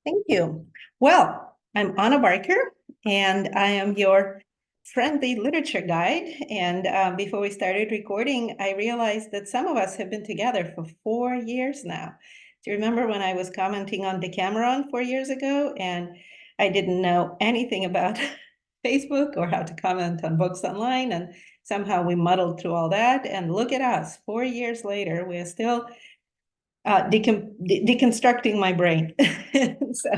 Thank you. Well, I'm Anna Barker, and I am your friendly literature guide. And before we started recording, I realized that some of us have been together for 4 years now. Do you remember when I was commenting on Decameron 4 years ago, and I didn't know anything about Facebook or how to comment on books online, and somehow we muddled through all that. And look at us, 4 years later, we're still deconstructing my brain. So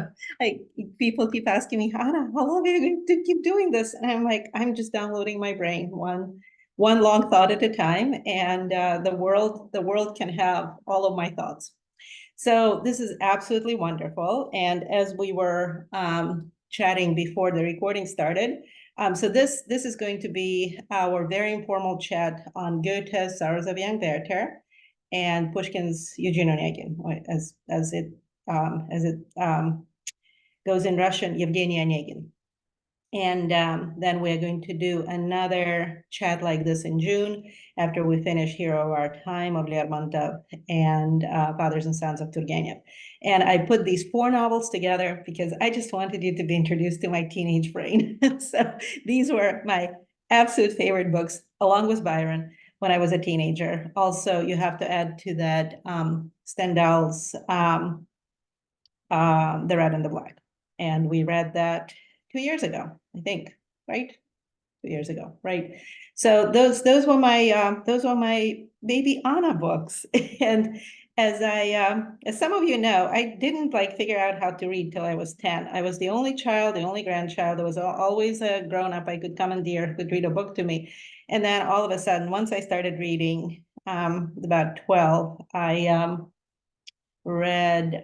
people keep asking me, Hannah, how long are you going to keep doing this? And I'm like, I'm just downloading my brain one long thought at a time, and the world can have all of my thoughts. So this is absolutely wonderful. And as we were chatting before the recording started, so this is going to be our very informal chat on Goethe's Sorrows of Young Werther and Pushkin's Eugene Onegin, as it goes in Russian, Evgeny Onegin. And then we're going to do another chat like this in June after we finish Hero of Our Time of Lermontov and Fathers and Sons of Turgenev. And I put these four novels together because I just wanted you to be introduced to my teenage brain. So these were my absolute favorite books, along with Byron, when I was a teenager. Also, you have to add to that Stendhal's The Red and the Black. And we read that 2 years ago, I think, right? 2 years ago, right? So those were my baby Anna books. And as some of you know, I didn't like figure out how to read till I was 10. I was the only child, the only grandchild. There was always a grown up I could commandeer who could read a book to me. And then all of a sudden, once I started reading, about 12, I read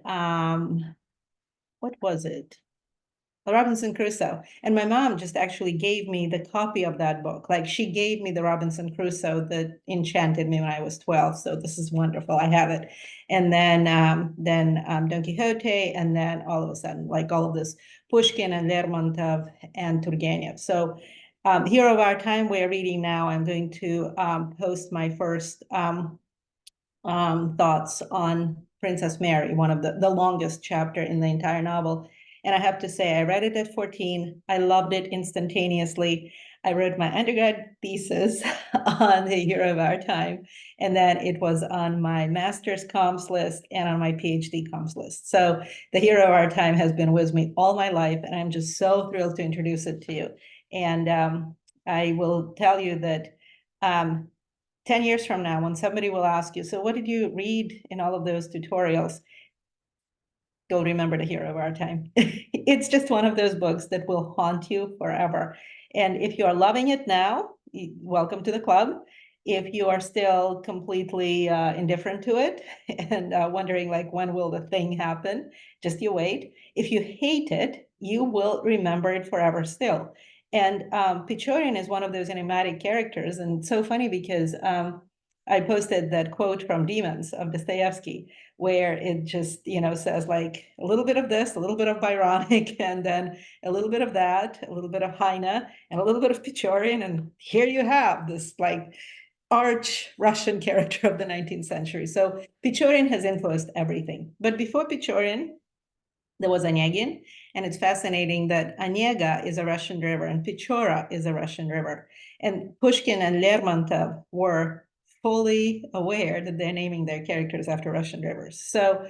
what was it? Robinson Crusoe. And my mom just actually gave me the copy of that book. Like she gave me the Robinson Crusoe that enchanted me when I was 12. So this is wonderful. I have it. And then Don Quixote, and then all of a sudden, like all of this, Pushkin and Lermontov and Turgenev. So Hero of Our Time, we're reading now. I'm going to post my first thoughts on Princess Mary, one of the longest chapter in the entire novel. And I have to say, I read it at 14. I loved it instantaneously. I wrote my undergrad thesis on the Hero of Our Time, and then it was on my master's comms list and on my PhD comms list. So the Hero of Our Time has been with me all my life, and I'm just so thrilled to introduce it to you. And I will tell you that 10 years from now, when somebody will ask you, so what did you read in all of those tutorials? You'll remember the Hero of Our Time. It's just one of those books that will haunt you forever. And if you are loving it now, welcome to the club. If you are still completely indifferent to it and wondering like, when will the thing happen? Just you wait. If you hate it, you will remember it forever still. And Pichorin is one of those enigmatic characters. And so funny because I posted that quote from Demons of Dostoevsky, where it just, says like a little bit of this, a little bit of Byronic, and then a little bit of that, a little bit of Heine, and a little bit of Pichorin. And here you have this like arch Russian character of the 19th century. So Pichorin has influenced everything. But before Pichorin, there was Onegin, and it's fascinating that Onega is a Russian river and Pichora is a Russian river. And Pushkin and Lermontov were fully aware that they're naming their characters after Russian rivers. So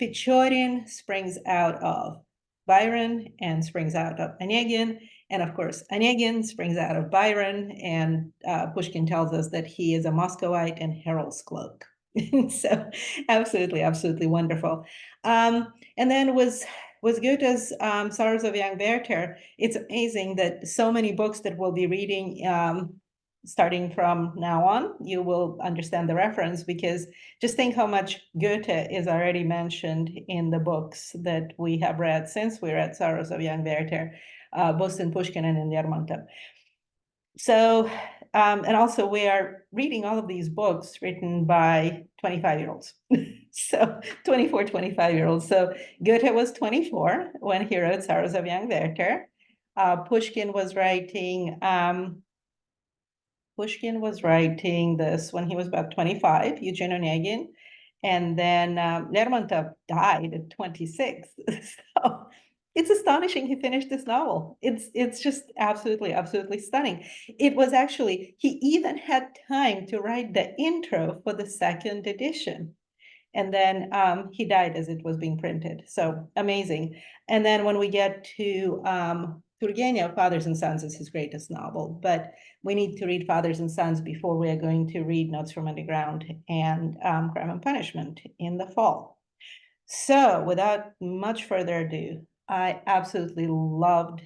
Pichorin springs out of Byron and springs out of Onegin. And of course, Onegin springs out of Byron, and Pushkin tells us that he is a Muscovite and Herald's cloak. So absolutely, absolutely wonderful. And then was Goethe's Sorrows of Young Werther. It's amazing that so many books that we'll be reading starting from now on, you will understand the reference, because just think how much Goethe is already mentioned in the books that we have read since we read Sorrows of Young Werther, both in Pushkin and in Lermontov. So, and also we are reading all of these books written by 25-year-olds. So 24, 25-year-olds. So Goethe was 24 when he wrote Sorrows of Young Werther. Pushkin was writing this when he was about 25, Eugene Onegin, And then Lermontov died at 26. So it's astonishing he finished this novel. It's just absolutely, absolutely stunning. It was actually, he even had time to write the intro for the second edition. And then he died as it was being printed. So amazing. And then when we get to Turgenev, Fathers and Sons is his greatest novel, but we need to read Fathers and Sons before we are going to read Notes from Underground and Crime and Punishment in the fall. So without much further ado, I absolutely loved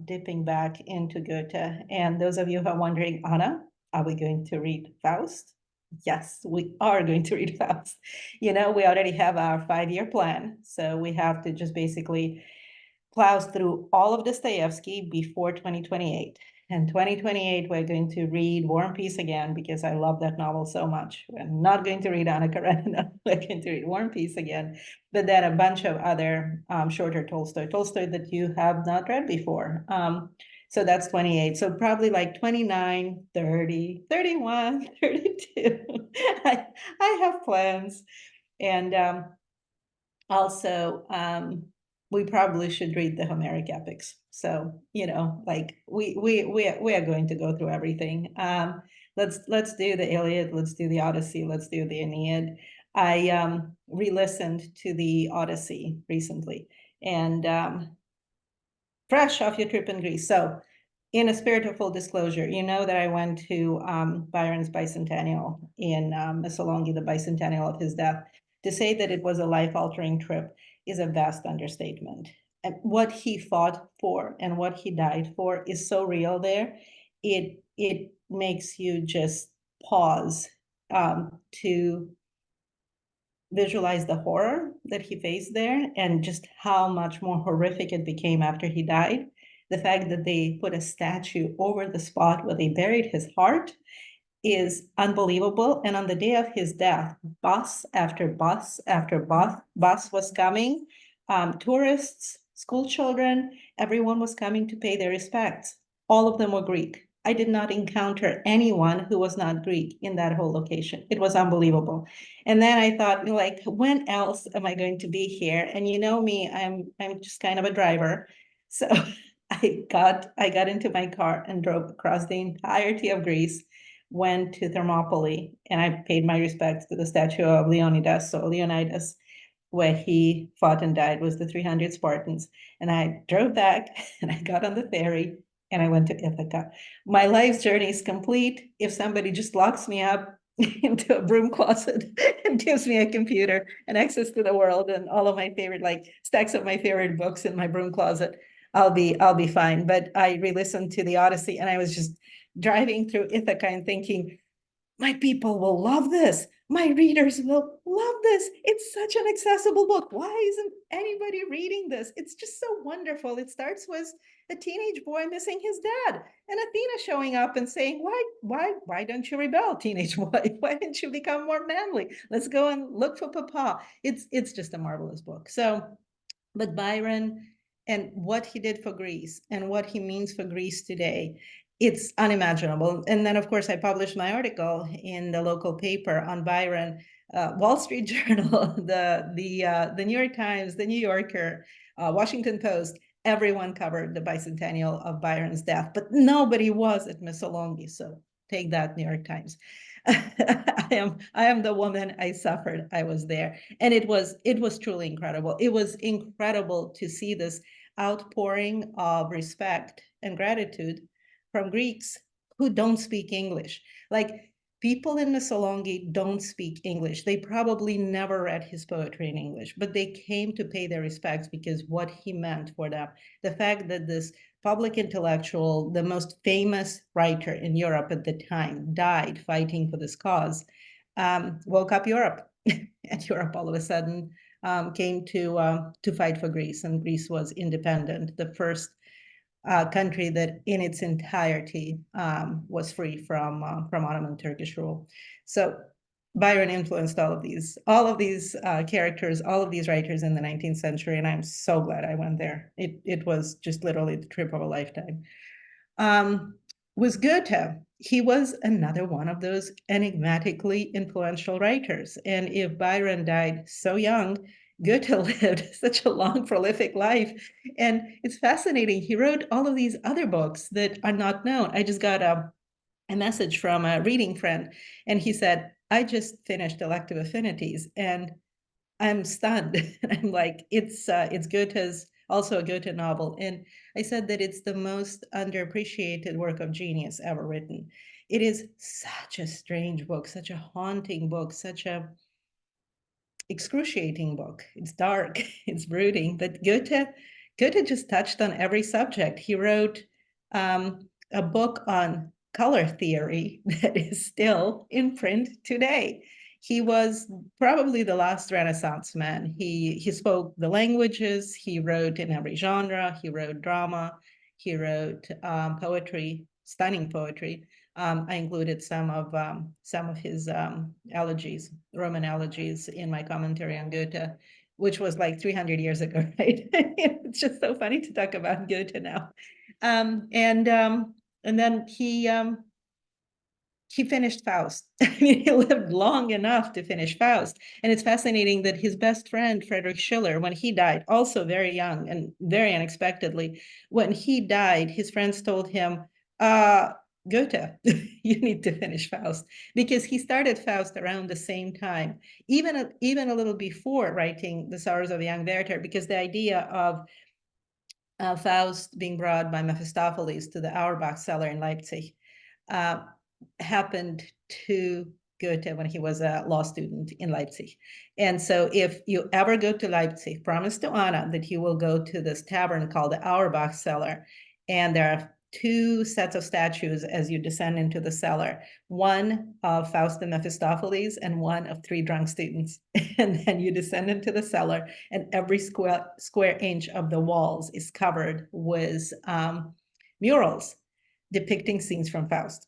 dipping back into Goethe. And those of you who are wondering, Anna, are we going to read Faust? Yes, we are going to read Faust. We already have our 5-year plan. So we have to just basically plows through all of Dostoevsky before 2028. And 2028, we're going to read War and Peace again because I love that novel so much. We're not going to read Anna Karenina. We're going to read War and Peace again, but then a bunch of other shorter Tolstoy that you have not read before. So that's 28. So probably like 29, 30, 31, 32. I have plans. And also, we probably should read the Homeric epics. So, like we are going to go through everything. Let's do the Iliad, let's do the Odyssey, let's do the Aeneid. I re-listened to the Odyssey recently, and fresh off your trip in Greece. So in a spirit of full disclosure, you know that I went to Byron's bicentennial in Missolonghi, the bicentennial of his death. To say that it was a life-altering trip is a vast understatement. And what he fought for and what he died for is so real there. It makes you just pause to visualize the horror that he faced there and just how much more horrific it became after he died. The fact that they put a statue over the spot where they buried his heart is unbelievable. And on the day of his death, bus after bus after bus was coming. Tourists, school children, everyone was coming to pay their respects. All of them were Greek. I did not encounter anyone who was not Greek in that whole location. It was unbelievable. And then I thought, like, when else am I going to be here? And you know me, I'm just kind of a driver. So I got into my car and drove across the entirety of Greece, went to Thermopylae, and I paid my respects to the statue of Leonidas, so Leonidas, where he fought and died, was the 300 Spartans. And I drove back and I got on the ferry and I went to Ithaca. My life's journey is complete if somebody just locks me up into a broom closet and gives me a computer and access to the world and all of my favorite, like stacks of my favorite books in my broom closet. I'll be fine. But I re-listened to the Odyssey and I was just driving through Ithaca and thinking, my people will love this. My readers will love this. It's such an accessible book. Why isn't anybody reading this? It's just so wonderful. It starts with a teenage boy missing his dad and Athena showing up and saying, why don't you rebel, teenage boy? Why didn't you become more manly? Let's go and look for Papa. It's just a marvelous book. So, but Byron and what he did for Greece and what he means for Greece today, it's unimaginable. And then, of course, I published my article in the local paper on Byron, Wall Street Journal, the New York Times, the New Yorker, Washington Post. Everyone covered the bicentennial of Byron's death, but nobody was at Missolonghi. So take that, New York Times. I am the woman. I suffered. I was there, and it was truly incredible. It was incredible to see this outpouring of respect and gratitude from Greeks who don't speak English. Like, people in Missolonghi don't speak English. They probably never read his poetry in English, but they came to pay their respects because what he meant for them. The fact that this public intellectual, the most famous writer in Europe at the time, died fighting for this cause, woke up Europe. And Europe all of a sudden came to fight for Greece, and Greece was independent, the first country that in its entirety was free from Ottoman Turkish rule. So Byron influenced all of these characters, all of these writers in the 19th century, and I'm so glad I went there. It was just literally the trip of a lifetime. was Goethe. He was another one of those enigmatically influential writers. And if Byron died so young, Goethe lived such a long, prolific life. And it's fascinating. He wrote all of these other books that are not known. I just got a message from a reading friend, and he said, I just finished Elective Affinities, and I'm stunned. I'm like, it's Goethe's, also a Goethe novel. And I said that it's the most underappreciated work of genius ever written. It is such a strange book, such a haunting book, such a excruciating book. It's dark, it's brooding, but Goethe just touched on every subject. He wrote a book on color theory that is still in print today. He was probably the last Renaissance man. He spoke the languages. He wrote in every genre. He wrote drama. He wrote poetry, stunning poetry. I included some of his elegies, Roman elegies, in my commentary on Goethe, which was like 300 years ago, right? It's just so funny to talk about Goethe now. And then he finished Faust. I mean, he lived long enough to finish Faust. And it's fascinating that his best friend, Friedrich Schiller, when he died, also very young and very unexpectedly, when he died, his friends told him, Goethe, you need to finish Faust, because he started Faust around the same time, even a little before writing The Sorrows of Young Werther, because the idea of Faust being brought by Mephistopheles to the Auerbach cellar in Leipzig uh, happened to Goethe when he was a law student in Leipzig. And so if you ever go to Leipzig, promise to Anna that you will go to this tavern called the Auerbach cellar. And there are two sets of statues as you descend into the cellar, one of Faust and Mephistopheles and one of three drunk students. And then you descend into the cellar, and every square inch of the walls is covered with murals depicting scenes from Faust.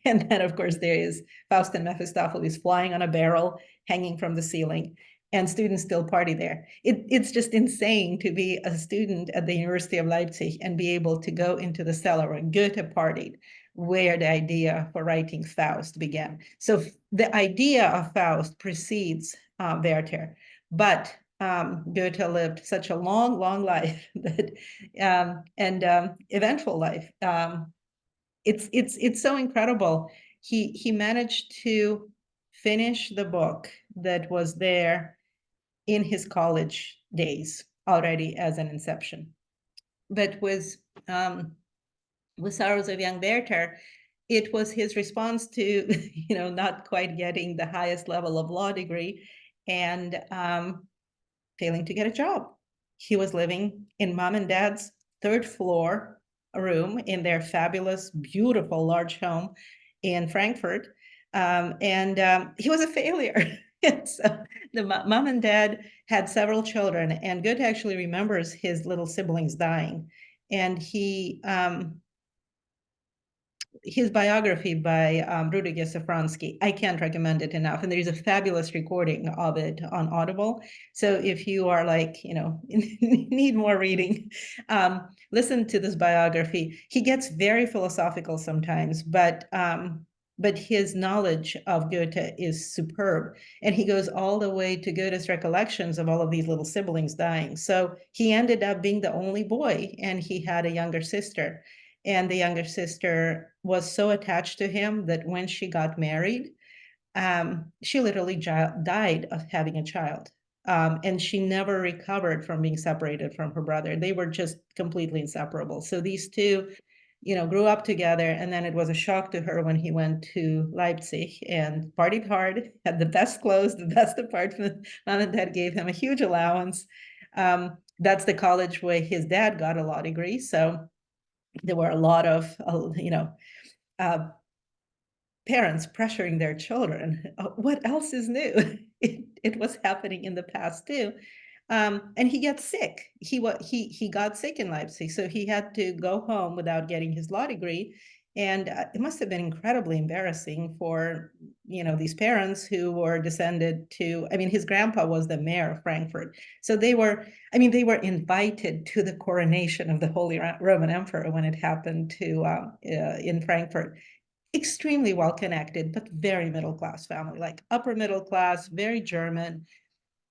And then, of course, there is Faust and Mephistopheles flying on a barrel, hanging from the ceiling, and students still party there. It's just insane to be a student at the University of Leipzig and be able to go into the cellar where Goethe partied, where the idea for writing Faust began. So the idea of Faust precedes Werther, but Goethe lived such a long, long life that and eventful life. It's so incredible. He managed to finish the book that was there in his college days already as an inception. But with Sorrows of Young Werther, it was his response to not quite getting the highest level of law degree and failing to get a job. He was living in mom and dad's third floor room in their fabulous, beautiful, large home in Frankfurt. And he was a failure. So the mom and dad had several children, and Goethe actually remembers his little siblings dying. And his biography by Rudiger Safransky. I can't recommend it enough. And there's a fabulous recording of it on Audible. So if you are like, need more reading, listen to this biography. He gets very philosophical sometimes, but his knowledge of Goethe is superb. And he goes all the way to Goethe's recollections of all of these little siblings dying. So he ended up being the only boy, and he had a younger sister. And the younger sister was so attached to him that when she got married, she literally died of having a child. And she never recovered from being separated from her brother. They were just completely inseparable. So these two, grew up together. And then it was a shock to her when he went to Leipzig and partied hard, had the best clothes, the best apartment. Mom and dad gave him a huge allowance. That's the college where his dad got a law degree. So there were a lot of, parents pressuring their children. What else is new? It was happening in the past too. And he gets sick. He got sick in Leipzig, so he had to go home without getting his law degree. And it must have been incredibly embarrassing for, these parents who were descended to, I mean, his grandpa was the mayor of Frankfurt. So they were invited to the coronation of the Holy Roman Emperor when it happened in Frankfurt. Extremely well connected, but very middle class family, like upper middle class, very German,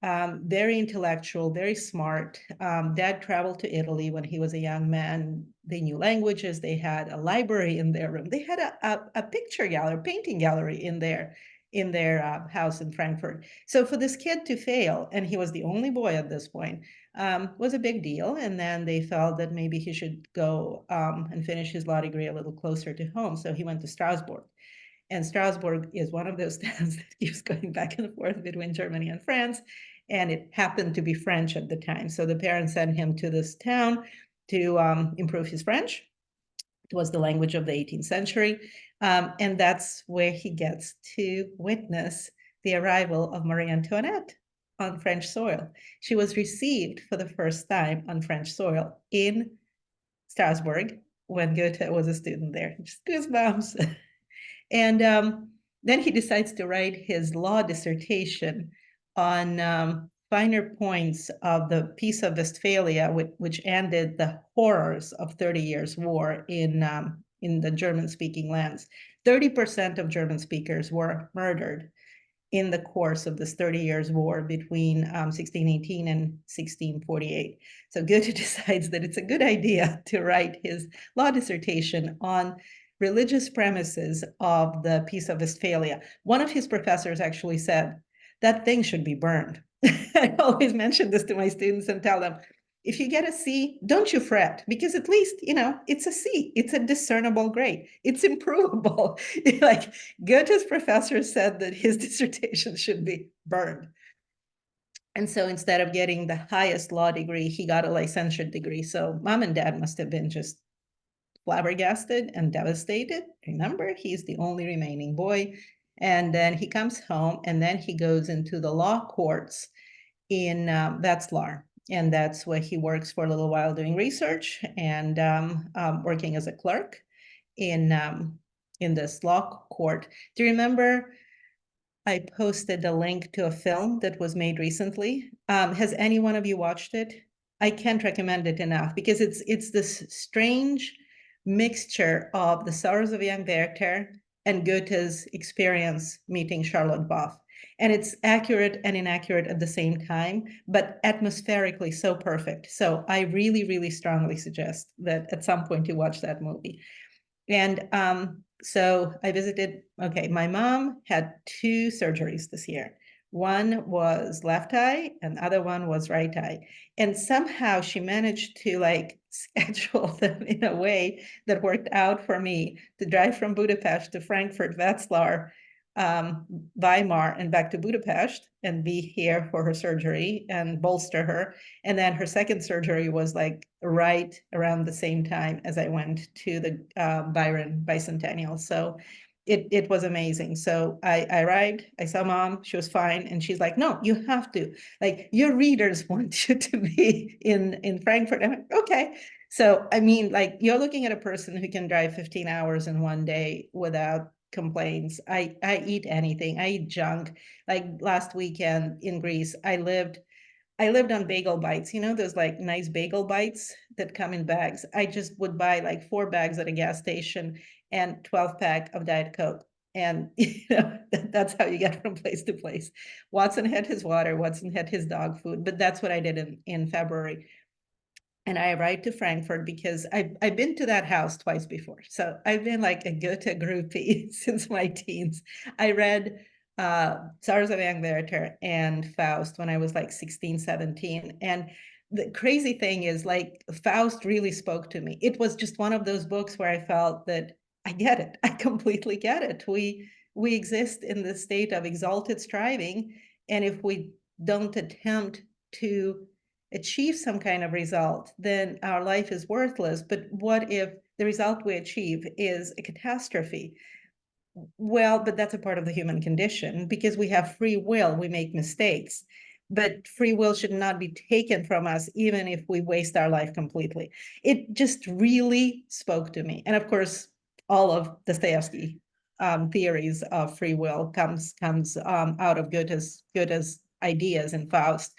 very intellectual, very smart. Dad traveled to Italy when he was a young man. They knew languages. They had a library in their room. They had a picture gallery, painting gallery in their house in Frankfurt. So for this kid to fail, and he was the only boy at this point, was a big deal. And then they felt that maybe he should go and finish his law degree a little closer to home. So he went to Strasbourg. And Strasbourg is one of those towns that keeps going back and forth between Germany and France. And it happened to be French at the time. So the parents sent him to this town to improve his French. It was the language of the 18th century. And that's where he gets to witness the arrival of Marie Antoinette on French soil. She was received for the first time on French soil in Strasbourg when Goethe was a student there. Just goosebumps. And then he decides to write his law dissertation on finer points of the Peace of Westphalia, which ended the horrors of 30 Years' War in the German-speaking lands. 30% of German speakers were murdered in the course of this 30 Years' War between 1618 and 1648. So Goethe decides that it's a good idea to write his law dissertation on religious premises of the Peace of Westphalia. One of his professors actually said, that thing should be burned. I always mention this to my students and tell them, if you get a C, don't you fret, because at least, it's a C. It's a discernible grade. It's improvable. Like Goethe's professor said that his dissertation should be burned. And so instead of getting the highest law degree, he got a licentiate degree. So mom and dad must have been just flabbergasted and devastated. Remember, he's the only remaining boy. And then he comes home and then he goes into the law courts in Wetzlar. And that's where he works for a little while doing research and working as a clerk in this law court. Do you remember I posted a link to a film that was made recently? Has any one of you watched it? I can't recommend it enough because it's this strange mixture of the Sorrows of Young Werther and Goethe's experience meeting Charlotte Boff. And it's accurate and inaccurate at the same time, but atmospherically so perfect. So I really, really strongly suggest that at some point you watch that movie. And so I visited, okay, my mom had 2 surgeries this year. One was left eye and the other one was right eye. And somehow she managed to like schedule them in a way that worked out for me to drive from Budapest to Frankfurt, Wetzlar, Weimar, and back to Budapest and be here for her surgery and bolster her. And then her second surgery was like right around the same time as I went to the Byron bicentennial. So it was amazing. So I arrived, I saw mom, she was fine. And she's like, no, you have to, like, your readers want you to be in Frankfurt. I'm like, okay. So, I mean, like, you're looking at a person who can drive 15 hours in one day without complaints. I eat anything. I eat junk. Like last weekend in Greece, I lived on bagel bites, those like nice bagel bites that come in bags. I just would buy like 4 bags at a gas station and 12-pack of Diet Coke. And that's how you get from place to place. Watson had his water, Watson had his dog food, but that's what I did in February. And I arrived to Frankfurt because I've been to that house twice before. So I've been like a Goethe groupie since my teens. I read Sorrows of Young Werther and Faust when I was like 16, 17. And the crazy thing is like Faust really spoke to me. It was just one of those books where I felt that I get it. I completely get it. We exist in the state of exalted striving. And if we don't attempt to achieve some kind of result, then our life is worthless. But what if the result we achieve is a catastrophe? Well, but that's a part of the human condition because we have free will, we make mistakes. But free will should not be taken from us, even if we waste our life completely. It just really spoke to me. And of course, all of Dostoevsky theories of free will comes out of Goethe's ideas in Faust,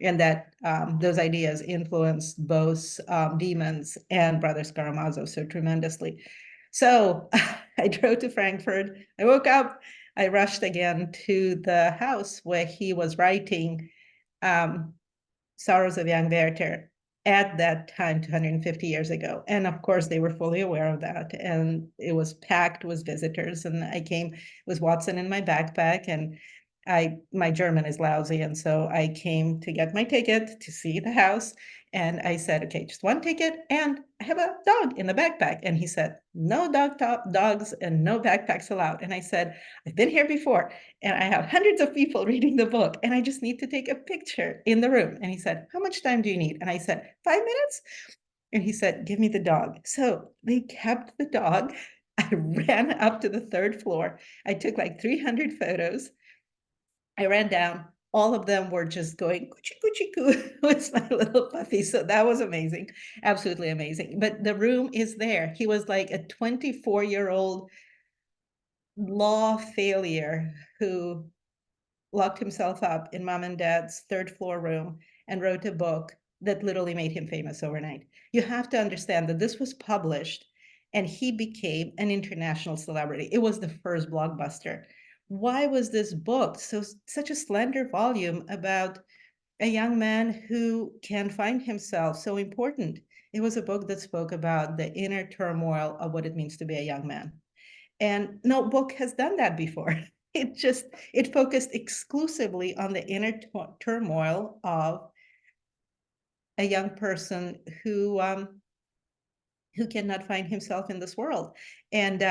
and that those ideas influenced both Demons and Brothers Karamazov so tremendously. So I drove to Frankfurt. I woke up. I rushed again to the house where he was writing Sorrows of Young Werther at that time, 250 years ago. And of course, they were fully aware of that. And it was packed with visitors. And I came with Watson in my backpack, and my German is lousy. And so I came to get my ticket to see the house. And I said, okay, just one ticket, and I have a dog in the backpack. And he said, no dogs and no backpacks allowed. And I said, I've been here before, and I have hundreds of people reading the book, and I just need to take a picture in the room. And he said, how much time do you need? And I said, 5 minutes. And he said, give me the dog. So they kept the dog. I ran up to the third floor. I took like 300 photos. I ran down. All of them were just going coochie coochie coo with my little puppy. So that was amazing, absolutely amazing. But the room is there. He was like a 24-year-old law failure who locked himself up in mom and dad's third floor room and wrote a book that literally made him famous overnight. You have to understand that this was published and he became an international celebrity. It was the first blockbuster. Why was this book such a slender volume about a young man who can find himself so important? It was a book that spoke about the inner turmoil of what it means to be a young man. And no book has done that before. It focused exclusively on the inner turmoil of a young person who cannot find himself in this world. And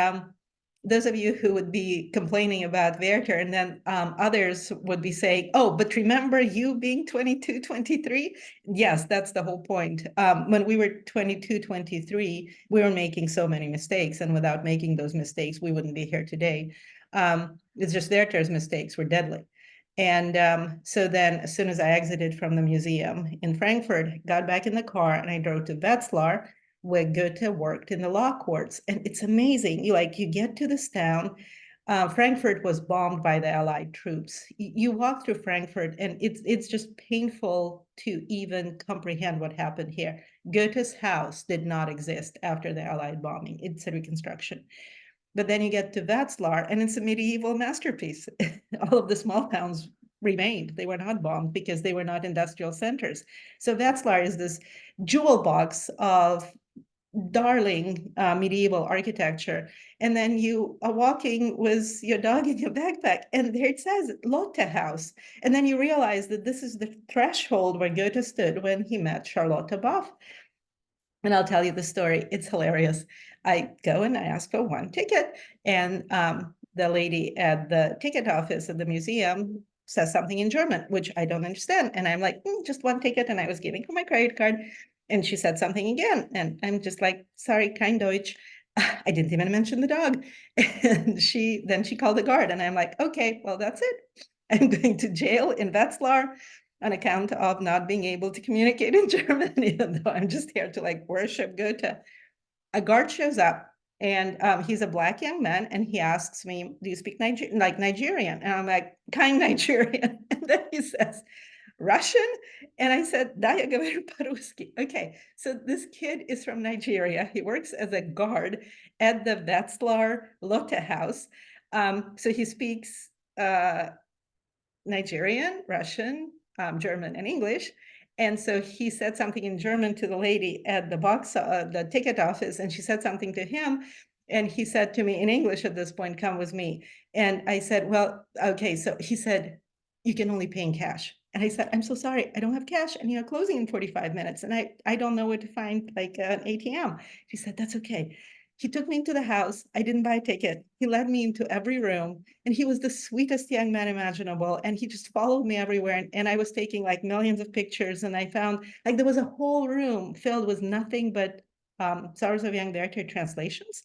those of you who would be complaining about Werther, and then others would be saying, oh, but remember you being 22, 23? Yes, that's the whole point. When we were 22, 23, we were making so many mistakes, and without making those mistakes, we wouldn't be here today. It's just Werther's mistakes were deadly. And so then as soon as I exited from the museum in Frankfurt, got back in the car, and I drove to Wetzlar, where Goethe worked in the law courts. And it's amazing. You get to this town. Frankfurt was bombed by the Allied troops. You walk through Frankfurt, and it's just painful to even comprehend what happened here. Goethe's house did not exist after the Allied bombing. It's a reconstruction. But then you get to Wetzlar, and it's a medieval masterpiece. All of the small towns remained. They were not bombed because they were not industrial centers. So Wetzlar is this jewel box of darling medieval architecture. And then you are walking with your dog in your backpack, and there it says Lotte House. And then you realize that this is the threshold where Goethe stood when he met Charlotte Boff. And I'll tell you the story. It's hilarious. I go and I ask for one ticket, and the lady at the ticket office at the museum says something in German, which I don't understand. And I'm like, just one ticket. And I was giving her my credit card, and she said something again. And I'm just like, sorry, kein Deutsch. I didn't even mention the dog. And she called the guard, and I'm like, okay, well, that's it. I'm going to jail in Wetzlar on account of not being able to communicate in German, even though I'm just here to like worship Goethe. A guard shows up, and he's a Black young man, and he asks me, do you speak Nigerian? And I'm like, kind Nigerian. And then he says, Russian? And I said, "Da я говорю по-русски." Okay, so this kid is from Nigeria. He works as a guard at the Wetzlar Lotte House. So he speaks Nigerian, Russian, German, and English. And so he said something in German to the lady at the ticket office, and she said something to him. And he said to me in English at this point, come with me. And I said, well, okay. So he said, you can only pay in cash. And I said, I'm so sorry, I don't have cash, and you're closing in 45 minutes. And I don't know where to find like an ATM. She said, that's okay. He took me into the house. I didn't buy a ticket. He led me into every room, and he was the sweetest young man imaginable. And he just followed me everywhere. And I was taking like millions of pictures. And I found like there was a whole room filled with nothing but Sorrows of Young Werther translations.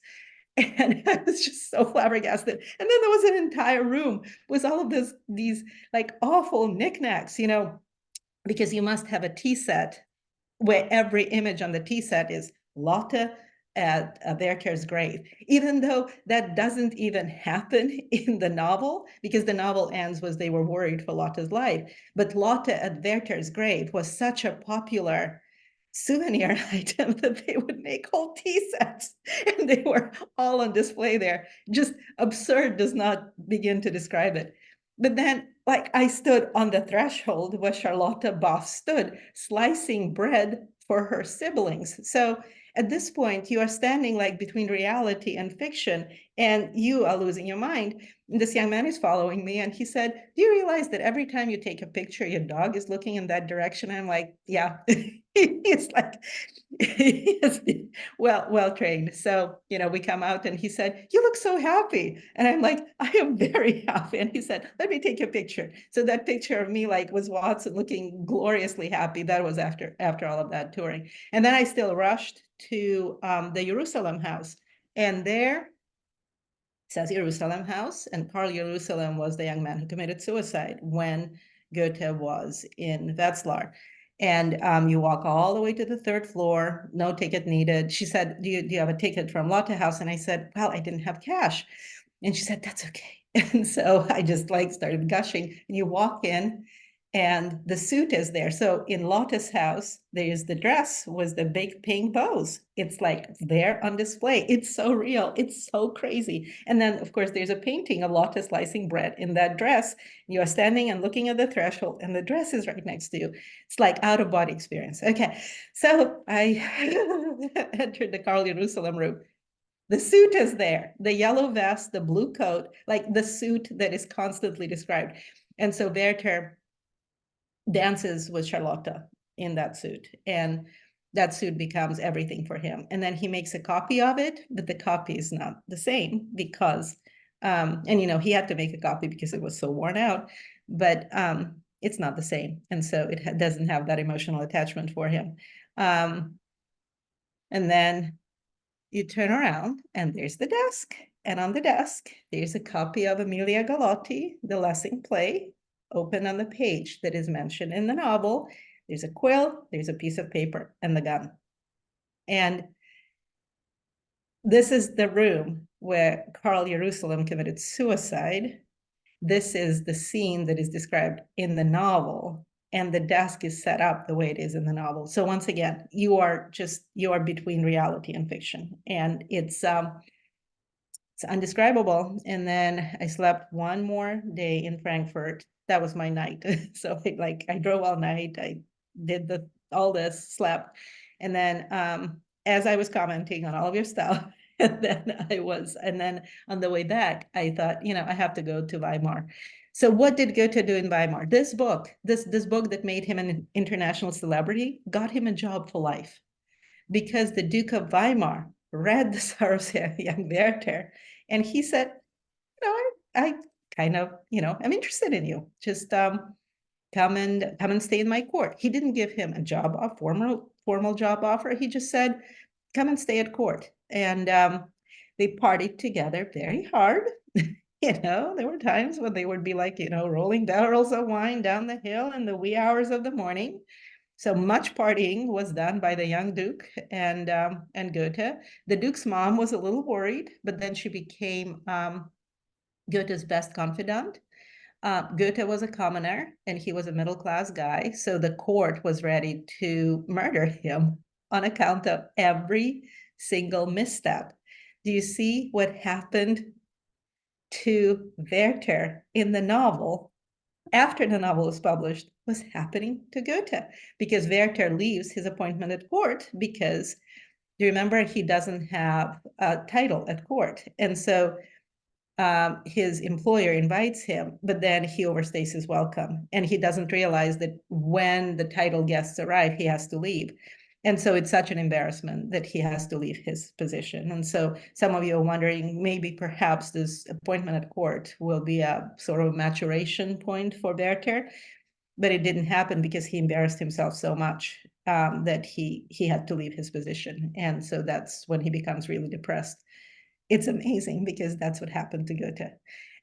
And I was just so flabbergasted. And then there was an entire room with all of these like awful knickknacks, because you must have a tea set where every image on the tea set is Lotte at Werther's grave, even though that doesn't even happen in the novel, because the novel ends with they were worried for Lotte's life. But Lotte at Werther's grave was such a popular souvenir item that they would make whole tea sets, and they were all on display there. Just absurd does not begin to describe it. But then, like, I stood on the threshold where Charlotte Boff stood, slicing bread for her siblings. So at this point, you are standing like between reality and fiction, and you are losing your mind. And this young man is following me, and he said, "Do you realize that every time you take a picture, your dog is looking in that direction?" I'm like, "Yeah." He's like, he is well trained. So, we come out and he said, "You look so happy." And I'm like, "I am very happy." And he said, "Let me take a picture." So that picture of me like was Watson looking gloriously happy. That was after all of that touring. And then I still rushed to the Jerusalem house. And there says Jerusalem house, and Carl Jerusalem was the young man who committed suicide when Goethe was in Wetzlar. And you walk all the way to the third floor, no ticket needed. She said, do you have a ticket from Lotte House? And I said, "Well, I didn't have cash." And she said, "That's okay." And so I just like started gushing. And you walk in, and the suit is there. So in Lotte's house, there's the dress with the big pink bows. It's like there on display. It's so real. It's so crazy. And then, of course, there's a painting of Lotte slicing bread in that dress. You are standing and looking at the threshold, and the dress is right next to you. It's like out of body experience. Okay, so I entered the Carl Jerusalem room. The suit is there, the yellow vest, the blue coat, like the suit that is constantly described. And so Werther dances with Charlotte in that suit, and that suit becomes everything for him. And then he makes a copy of it, but the copy is not the same because and he had to make a copy because it was so worn out, but it's not the same, and so it doesn't have that emotional attachment for him. And then you turn around and there's the desk, and on the desk there's a copy of Emilia Galotti, the Lessing play, open on the page that is mentioned in the novel. There's a quill, there's a piece of paper, and the gun. And this is the room where Carl Jerusalem committed suicide. This is the scene that is described in the novel, and the desk is set up the way it is in the novel. So once again, you are between reality and fiction, and it's undescribable. And then I slept one more day in Frankfurt. That was my night. So I drove all night. I did all this, slept. And then as I was commenting on all of your stuff, and then on the way back, I thought, I have to go to Weimar. So what did Goethe do in Weimar? This book that made him an international celebrity, got him a job for life, because the Duke of Weimar read the Sorrows of Young Werther, and he said, I kind of, I'm interested in you. Just come and stay in my court. He didn't give him a formal job offer. He just said, "Come and stay at court." And they partied together very hard. There were times when they would be like, rolling barrels of wine down the hill in the wee hours of the morning. So much partying was done by the young Duke and Goethe. The Duke's mom was a little worried, but then she became Goethe's best confidant. Goethe was a commoner, and he was a middle-class guy, so the court was ready to murder him on account of every single misstep. Do you see what happened to Werther in the novel after the novel was published was happening to Goethe? Because Werther leaves his appointment at court because, do you remember, he doesn't have a title at court, and so his employer invites him, but then he overstays his welcome, and he doesn't realize that when the title guests arrive, he has to leave. And so it's such an embarrassment that he has to leave his position. And so some of you are wondering, maybe perhaps this appointment at court will be a sort of maturation point for Werther, but it didn't happen because he embarrassed himself so much that he had to leave his position. And so that's when he becomes really depressed. It's amazing because that's what happened to Goethe.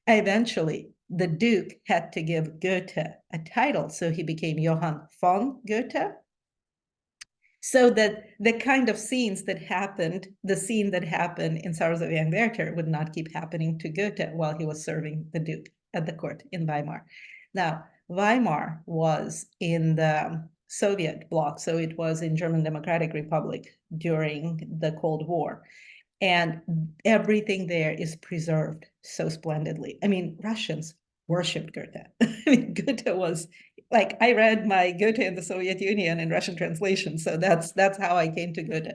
Eventually, the Duke had to give Goethe a title, so he became Johann von Goethe. so that the kind of scenes that happened, the scene that happened in Sorrows of Young Werther would not keep happening to Goethe while he was serving the Duke at the court in Weimar. Now, Weimar was in the Soviet bloc, so it was in German Democratic Republic during the Cold War. And everything there is preserved so splendidly. I mean, Russians worshipped Goethe. I mean, Goethe was like, I read my Goethe in the Soviet Union in Russian translation, so that's how I came to Goethe.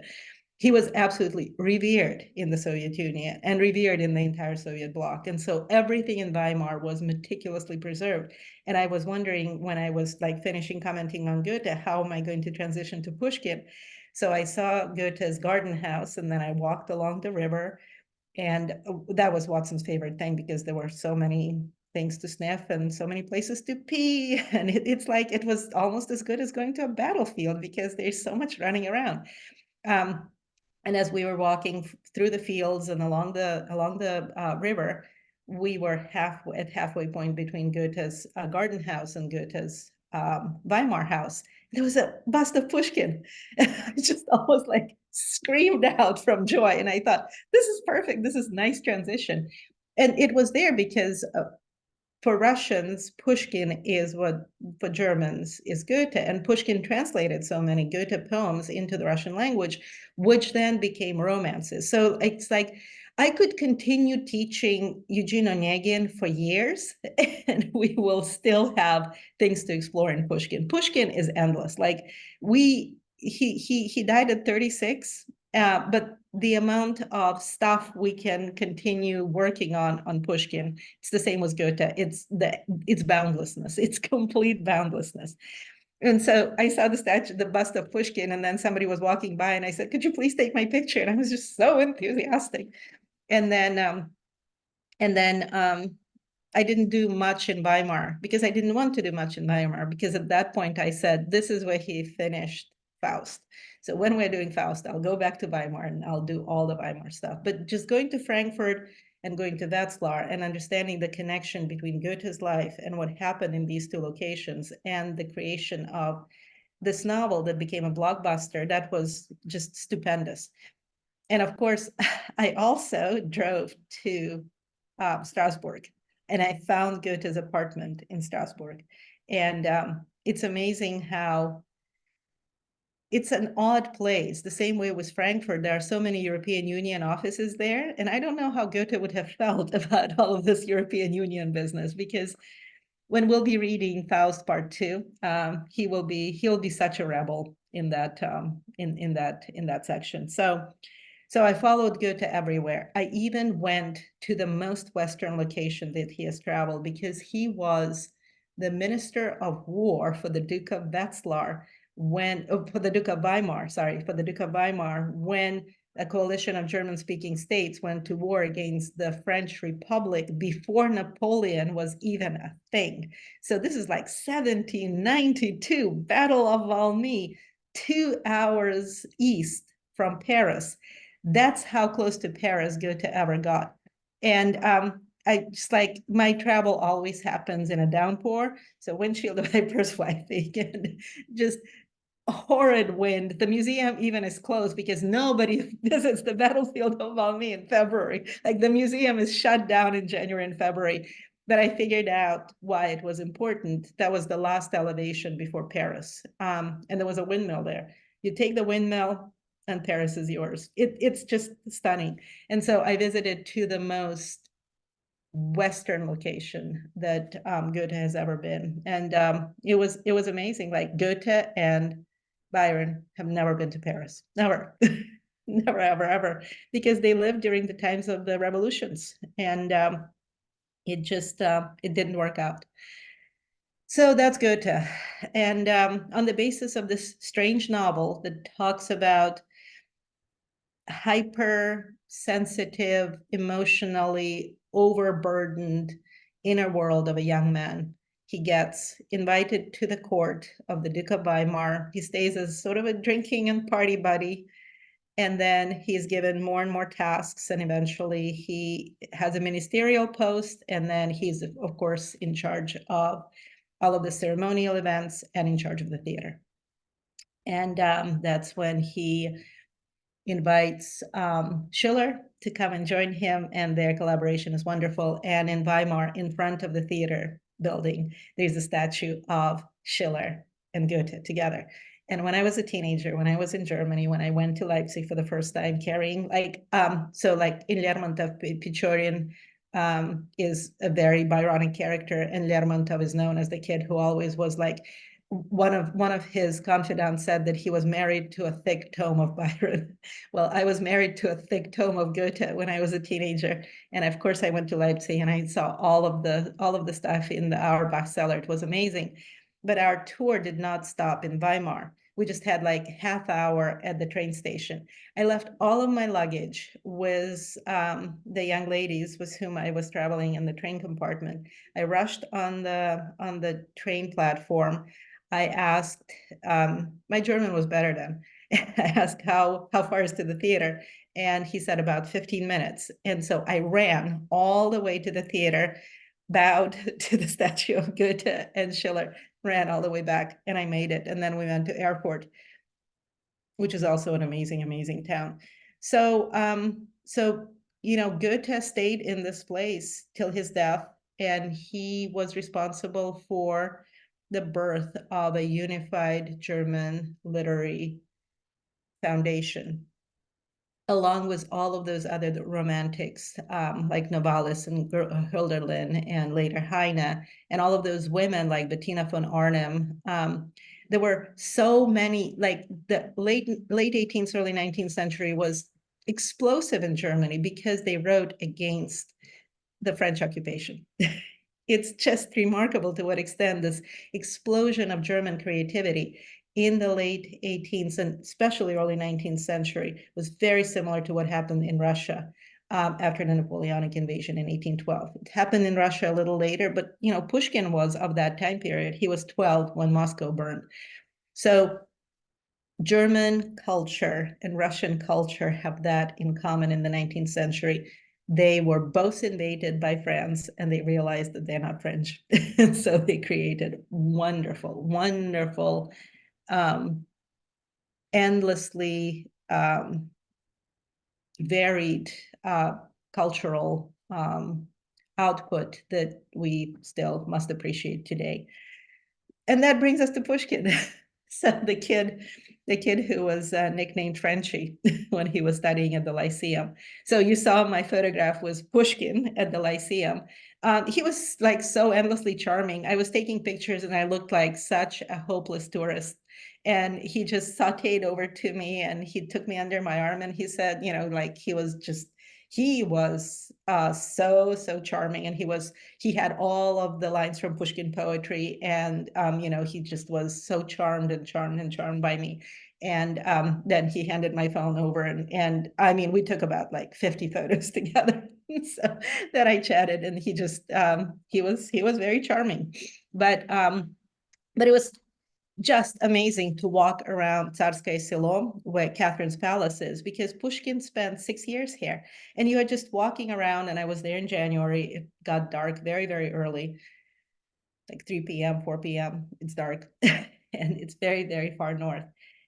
He was absolutely revered in the Soviet Union and revered in the entire Soviet bloc. And so everything in Weimar was meticulously preserved. And I was wondering when I was like finishing commenting on Goethe, how am I going to transition to Pushkin? So I saw Goethe's garden house, and then I walked along the river. And that was Watson's favorite thing because there were so many things to sniff and so many places to pee. And it's like it was almost as good as going to a battlefield because there's so much running around. And as we were walking through the fields and along the river, we were at halfway point between Goethe's garden house and Goethe's Weimar house. There was a bust of Pushkin. I just almost like screamed out from joy. And I thought, this is perfect. This is nice transition. And it was there because for Russians, Pushkin is what for Germans is Goethe. And Pushkin translated so many Goethe poems into the Russian language, which then became romances. So it's like I could continue teaching Eugene Onegin for years, and we will still have things to explore in Pushkin. Pushkin is endless. Like he died at 36, but the amount of stuff we can continue working on Pushkin, it's the same as Goethe. It's boundlessness. It's complete boundlessness. And so I saw the statue, the bust of Pushkin, and then somebody was walking by, and I said, "Could you please take my picture?" And I was just so enthusiastic. And then I didn't do much in Weimar because I didn't want to do much in Weimar because at that point I said, this is where he finished Faust. So when we're doing Faust, I'll go back to Weimar and I'll do all the Weimar stuff. But just going to Frankfurt and going to Wetzlar and understanding the connection between Goethe's life and what happened in these two locations and the creation of this novel that became a blockbuster, that was just stupendous. And of course, I also drove to Strasbourg, and I found Goethe's apartment in Strasbourg. And it's amazing how it's an odd place. The same way with Frankfurt, there are so many European Union offices there. And I don't know how Goethe would have felt about all of this European Union business, because when we'll be reading Faust Part 2, he'll be such a rebel in that in that section. So I followed Goethe everywhere. I even went to the most Western location that he has traveled because he was the Minister of War for the Duke of Wetzlar for the Duke of Weimar, for the Duke of Weimar, when a coalition of German-speaking states went to war against the French Republic before Napoleon was even a thing. So this is like 1792, Battle of Valmy, 2 hours east from Paris. That's how close to Paris Goethe ever got. And I just like my travel always happens in a downpour. So windshield wipers wiping and just horrid wind. The museum even is closed because nobody visits the battlefield of Valmy in February. Like the museum is shut down in January and February. But I figured out why it was important. That was the last elevation before Paris. And there was a windmill there. You take the windmill, and Paris is yours. It's just stunning. And so I visited to the most Western location that Goethe has ever been. And it was amazing. Like Goethe and Byron have never been to Paris. Never. Never, ever, ever. Because they lived during the times of the revolutions. And it just, it didn't work out. So that's Goethe. And on the basis of this strange novel that talks about hypersensitive, emotionally overburdened inner world of a young man. He gets invited to the court of the Duke of Weimar. He stays as sort of a drinking and party buddy. And then he's given more and more tasks. And eventually he has a ministerial post. And then he's, of course, in charge of all of the ceremonial events and in charge of the theater. And that's when he invites Schiller to come and join him, and their collaboration is wonderful. And in Weimar, in front of the theater building, there's a statue of Schiller and Goethe together. And when I was a teenager, when I was in Germany, when I went to Leipzig for the first time, carrying so like in Lermontov, Pichorin is a very Byronic character, and Lermontov is known as the kid who always was like, one of his confidants said that he was married to a thick tome of Byron. Well, I was married to a thick tome of Goethe when I was a teenager, and of course I went to Leipzig and I saw all of the stuff in the Auerbach cellar. It was amazing, but our tour did not stop in Weimar. We just had like half hour at the train station. I left all of my luggage with the young ladies with whom I was traveling in the train compartment. I rushed on the train platform. I asked, my German was better then. I asked how far is to the theater, and he said about 15 minutes. And so I ran all the way to the theater, bowed to the statue of Goethe and Schiller, ran all the way back, and I made it. And then we went to airport, which is also an amazing, amazing town. So, Goethe stayed in this place till his death, and he was responsible for the birth of a unified German literary foundation, along with all of those other romantics, like Novalis and Hölderlin and later Heine, and all of those women like Bettina von Arnim. There were so many, like the late 18th, early 19th century was explosive in Germany because they wrote against the French occupation. It's just remarkable to what extent this explosion of German creativity in the late 18th and especially early 19th century was very similar to what happened in Russia after the Napoleonic invasion in 1812. It happened in Russia a little later, but Pushkin was of that time period. He was 12 when Moscow burned. So German culture and Russian culture have that in common in the 19th century. They were both invaded by France, and they realized that they're not French. And so they created wonderful, wonderful, endlessly varied cultural output that we still must appreciate today. And that brings us to Pushkin. So the kid who was nicknamed Frenchie when he was studying at the Lyceum. So you saw my photograph was Pushkin at the Lyceum. He was like so endlessly charming. I was taking pictures and I looked like such a hopeless tourist. And he just sauteed over to me and he took me under my arm and he said, like he was so charming, and he had all of the lines from Pushkin poetry, and he just was so charmed by me. And then he handed my phone over, and I mean, we took about like 50 photos together. So that I chatted, and he just he was very charming, but it was just amazing to walk around Tsarskoye Selo, where Catherine's Palace is, because Pushkin spent 6 years here. And you are just walking around, and I was there in January. It got dark very, very early, like 3 p.m., 4 p.m. It's dark, and it's very, very far north.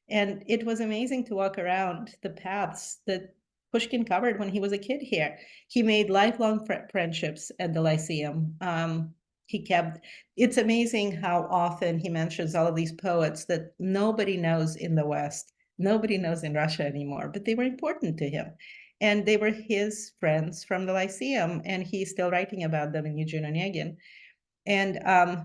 And it was amazing to walk around the paths that Pushkin covered when he was a kid here. He made lifelong friendships at the Lyceum. It's amazing how often he mentions all of these poets that nobody knows in the West, nobody knows in Russia anymore, but they were important to him. And they were his friends from the Lyceum, and he's still writing about them in Eugene Onegin. And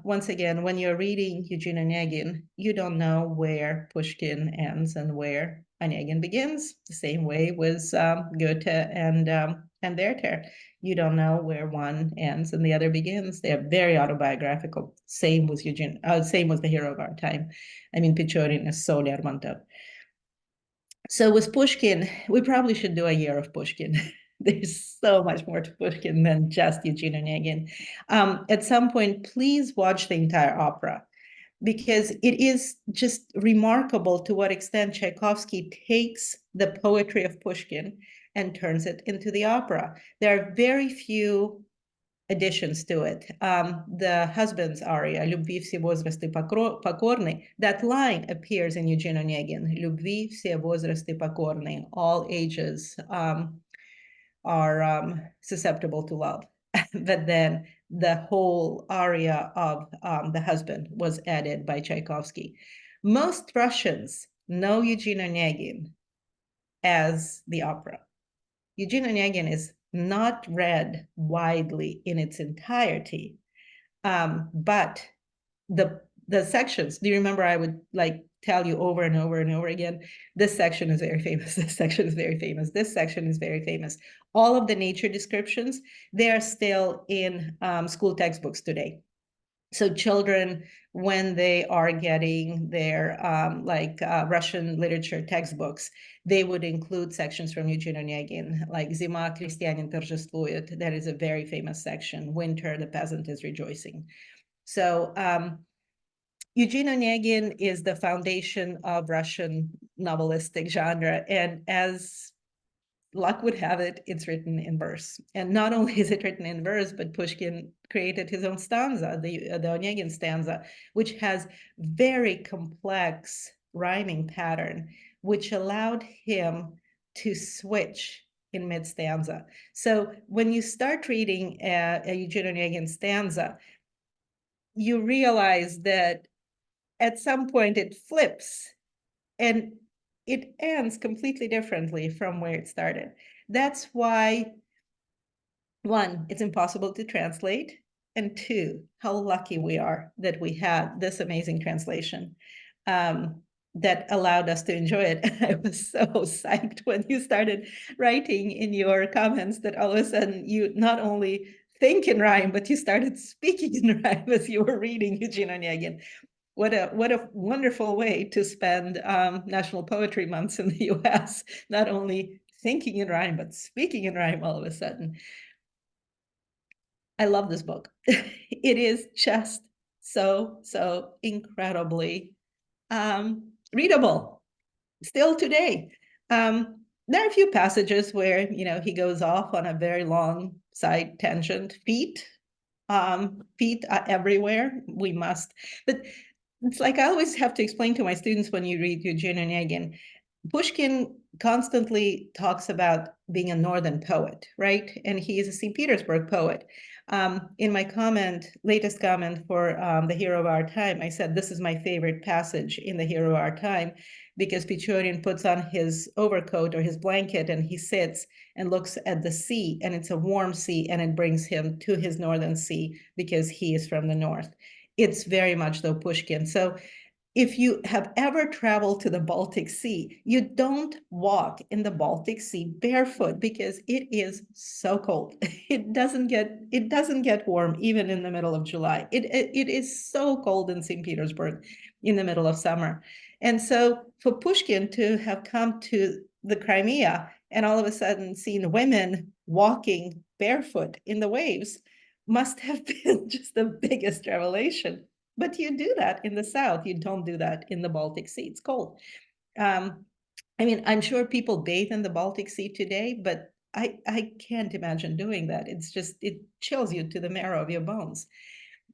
once again, when you're reading Eugene Onegin, you don't know where Pushkin ends and where Onegin begins. The same way with Goethe and Werther. You don't know where one ends and the other begins. They are very autobiographical. Same with same with the hero of our time. I mean, Pechorin is so Lermontov. So with Pushkin, we probably should do a year of Pushkin. There's so much more to Pushkin than just Eugene Onegin. At some point, please watch the entire opera, because it is just remarkable to what extent Tchaikovsky takes the poetry of Pushkin and turns it into the opera. There are very few additions to it. The husband's aria, "Любви все возрасты покорны," that line appears in Eugene Onegin, "Любви все возрасты покорны," all ages are susceptible to love. But then the whole aria of the husband was added by Tchaikovsky. Most Russians know Eugene Onegin as the opera. Eugene Onegin is not read widely in its entirety, but the sections, do you remember I would like tell you over and over and over again, this section is very famous, this section is very famous, this section is very famous. All of the nature descriptions, they are still in school textbooks today. So children, when they are getting their Russian literature textbooks, they would include sections from Eugene Onegin, like "Zima, крестьянин торжествует." That is a very famous section. "Winter, the peasant is rejoicing." So Eugene Onegin is the foundation of Russian novelistic genre. And as luck would have it, it's written in verse. And not only is it written in verse, but Pushkin created his own stanza, the Onegin stanza, which has very complex rhyming pattern, which allowed him to switch in mid-stanza. So when you start reading a Eugene Onegin stanza, you realize that at some point it flips and it ends completely differently from where it started. That's why, one, it's impossible to translate, and two, how lucky we are that we had this amazing translation that allowed us to enjoy it. I was so psyched when you started writing in your comments that all of a sudden you not only think in rhyme, but you started speaking in rhyme as you were reading Eugene Onegin. What a wonderful way to spend National Poetry Months in the US, not only thinking in rhyme, but speaking in rhyme all of a sudden. I love this book. It is just so incredibly readable still today. There are a few passages where, he goes off on a very long side tangent. Feet are everywhere. We must, but it's like I always have to explain to my students when you read Eugene Onegin, Pushkin constantly talks about being a northern poet, right? And he is a St. Petersburg poet. In my latest comment for The Hero of Our Time, I said, this is my favorite passage in The Hero of Our Time, because Pichorin puts on his overcoat or his blanket and he sits and looks at the sea, and it's a warm sea, and it brings him to his northern sea because he is from the north. It's very much though Pushkin. So if you have ever traveled to the Baltic Sea, you don't walk in the Baltic Sea barefoot because it is so cold. It doesn't get warm even in the middle of July. It is so cold in St. Petersburg in the middle of summer. And so for Pushkin to have come to the Crimea and all of a sudden seen women walking barefoot in the waves must have been just the biggest revelation. But you do that in the South. You don't do that in the Baltic Sea. It's cold. I'm sure people bathe in the Baltic Sea today, but I can't imagine doing that. It chills you to the marrow of your bones.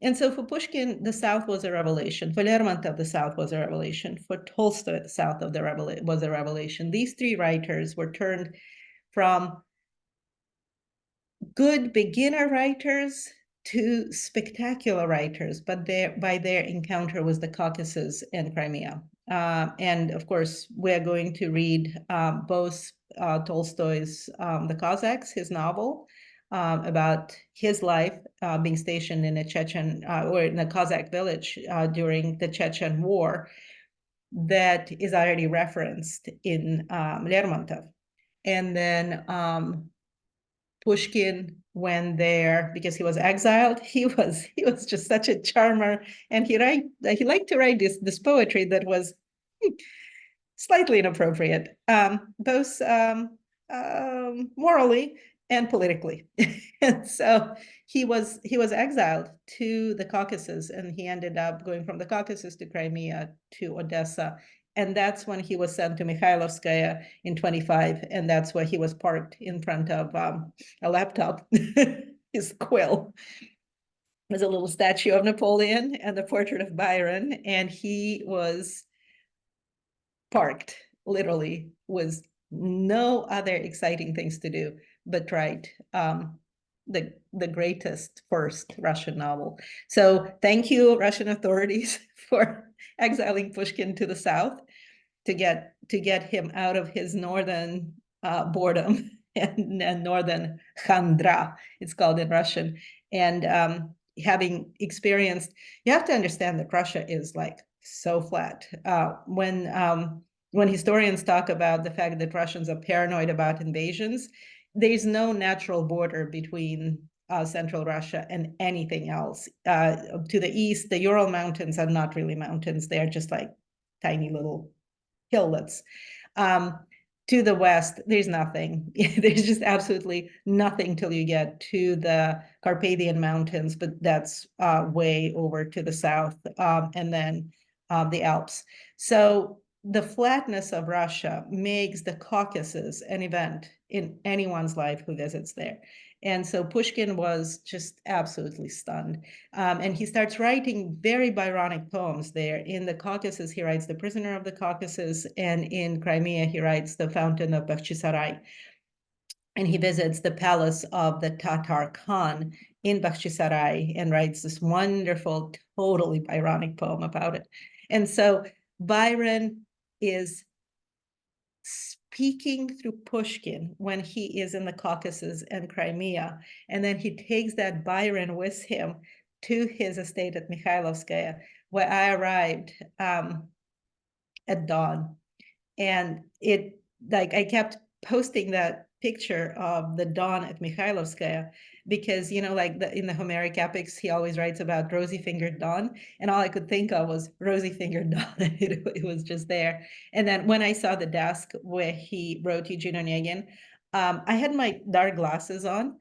And so for Pushkin, the South was a revelation. For Lermontov, the South was a revelation. For Tolstoy, the South was a revelation. These three writers were turned from good beginner writers to spectacular writers, but by their encounter with the Caucasus and Crimea. And of course, we're going to read both Tolstoy's The Cossacks, his novel, about his life being stationed in a Chechen or in a Cossack village during the Chechen War, that is already referenced in Lermontov. And then Pushkin went there because he was exiled. He was just such a charmer, and he liked to write this poetry that was slightly inappropriate, both morally and politically. And so he was exiled to the Caucasus, and he ended up going from the Caucasus to Crimea to Odessa. And that's when he was sent to Mikhailovskaya in 25, and that's where he was parked in front of a laptop. his quill. There's a little statue of Napoleon and the portrait of Byron, and he was parked, literally, with no other exciting things to do but write the greatest first Russian novel. So thank you, Russian authorities, for exiling Pushkin to the south to get him out of his northern boredom and northern chandra, it's called in Russian. And having experienced, you have to understand that Russia is like so flat. When historians talk about the fact that Russians are paranoid about invasions, there's no natural border between central Russia and anything else. To the east, the Ural Mountains are not really mountains. They're just like tiny little hillets. To the west, there's nothing. There's just absolutely nothing till you get to the Carpathian Mountains, but that's way over to the south, and then the Alps. So the flatness of Russia makes the Caucasus an event in anyone's life who visits there. And so Pushkin was just absolutely stunned. And he starts writing very Byronic poems there. In the Caucasus, he writes The Prisoner of the Caucasus, and in Crimea, he writes The Fountain of Bakhchisarai. And he visits the palace of the Tatar Khan in Bakhchisarai and writes this wonderful, totally Byronic poem about it. And so Byron is speaking through Pushkin when he is in the Caucasus and Crimea. And then he takes that Byron with him to his estate at Mikhailovskaya, where I arrived at dawn. And it, like, I kept posting that picture of the dawn at Mikhailovskaya because, you know, like in the Homeric epics, he always writes about rosy-fingered dawn, and all I could think of was rosy-fingered dawn. It was just there. And then when I saw the desk where he wrote Eugene Onegin, I had my dark glasses on,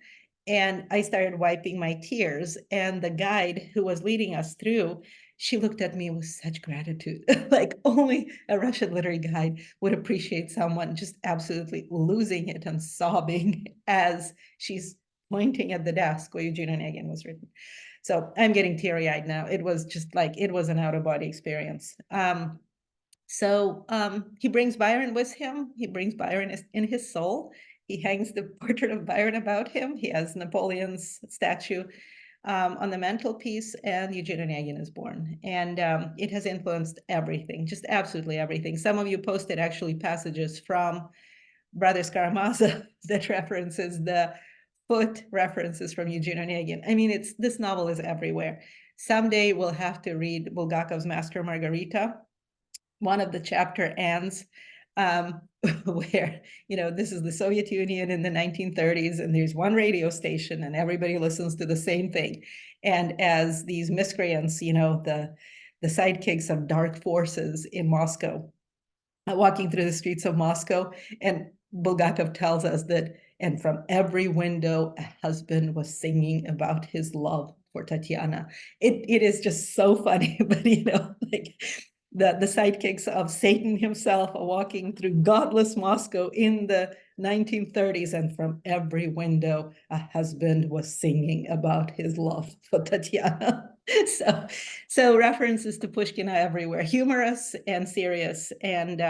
and I started wiping my tears. And the guide who was leading us through, she looked at me with such gratitude. Like only a Russian literary guide would appreciate someone just absolutely losing it and sobbing as she's pointing at the desk where Eugene Onegin was written. So I'm getting teary-eyed now. It was just like, it was an out-of-body experience. So he brings Byron with him. He brings Byron in his soul. He hangs the portrait of Byron about him. He has Napoleon's statue on the mantelpiece, and Eugene Onegin is born. And it has influenced everything, just absolutely everything. Some of you posted actually passages from Brothers Karamazov that references the foot references from Eugene Onegin. I mean, this novel is everywhere. Someday we'll have to read Bulgakov's Master Margarita. One of the chapter ends where, you know, this is the Soviet Union in the 1930s, and there's one radio station, and everybody listens to the same thing. And as these miscreants, you know, the sidekicks of dark forces in Moscow, walking through the streets of Moscow, and Bulgakov tells us that, and from every window, a husband was singing about his love for Tatiana. It is just so funny, but you know, like the sidekicks of Satan himself are walking through godless Moscow in the 1930s, and from every window, a husband was singing about his love for Tatiana. So references to Pushkin are everywhere, humorous and serious. And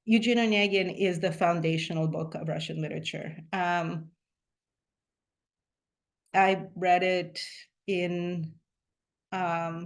Eugene Onegin is the foundational book of Russian literature. I read it in, there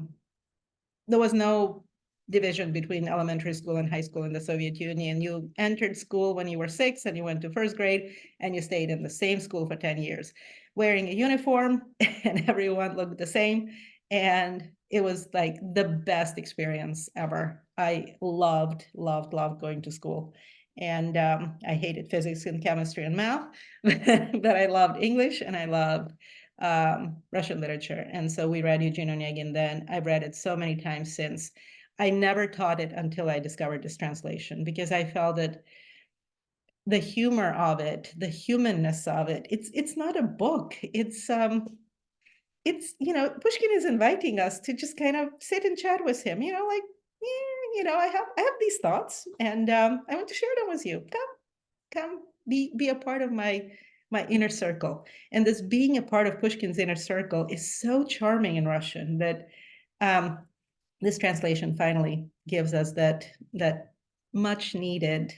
was no division between elementary school and high school in the Soviet Union. You entered school when you were 6 and you went to first grade, and you stayed in the same school for 10 years, wearing a uniform, and everyone looked the same. And it was like the best experience ever. I loved going to school. And I hated physics and chemistry and math, but I loved English, and I loved Russian literature. And so we read Eugene Onegin then. I've read it so many times since. I never taught it until I discovered this translation, because I felt that the humor of it, the humanness of it, it's not a book. It's you know, Pushkin is inviting us to just kind of sit and chat with him, you know, like, yeah, you know, I have these thoughts, and I want to share them with you. Come be a part of my my inner circle. And this being a part of Pushkin's inner circle is so charming in Russian that this translation finally gives us that much needed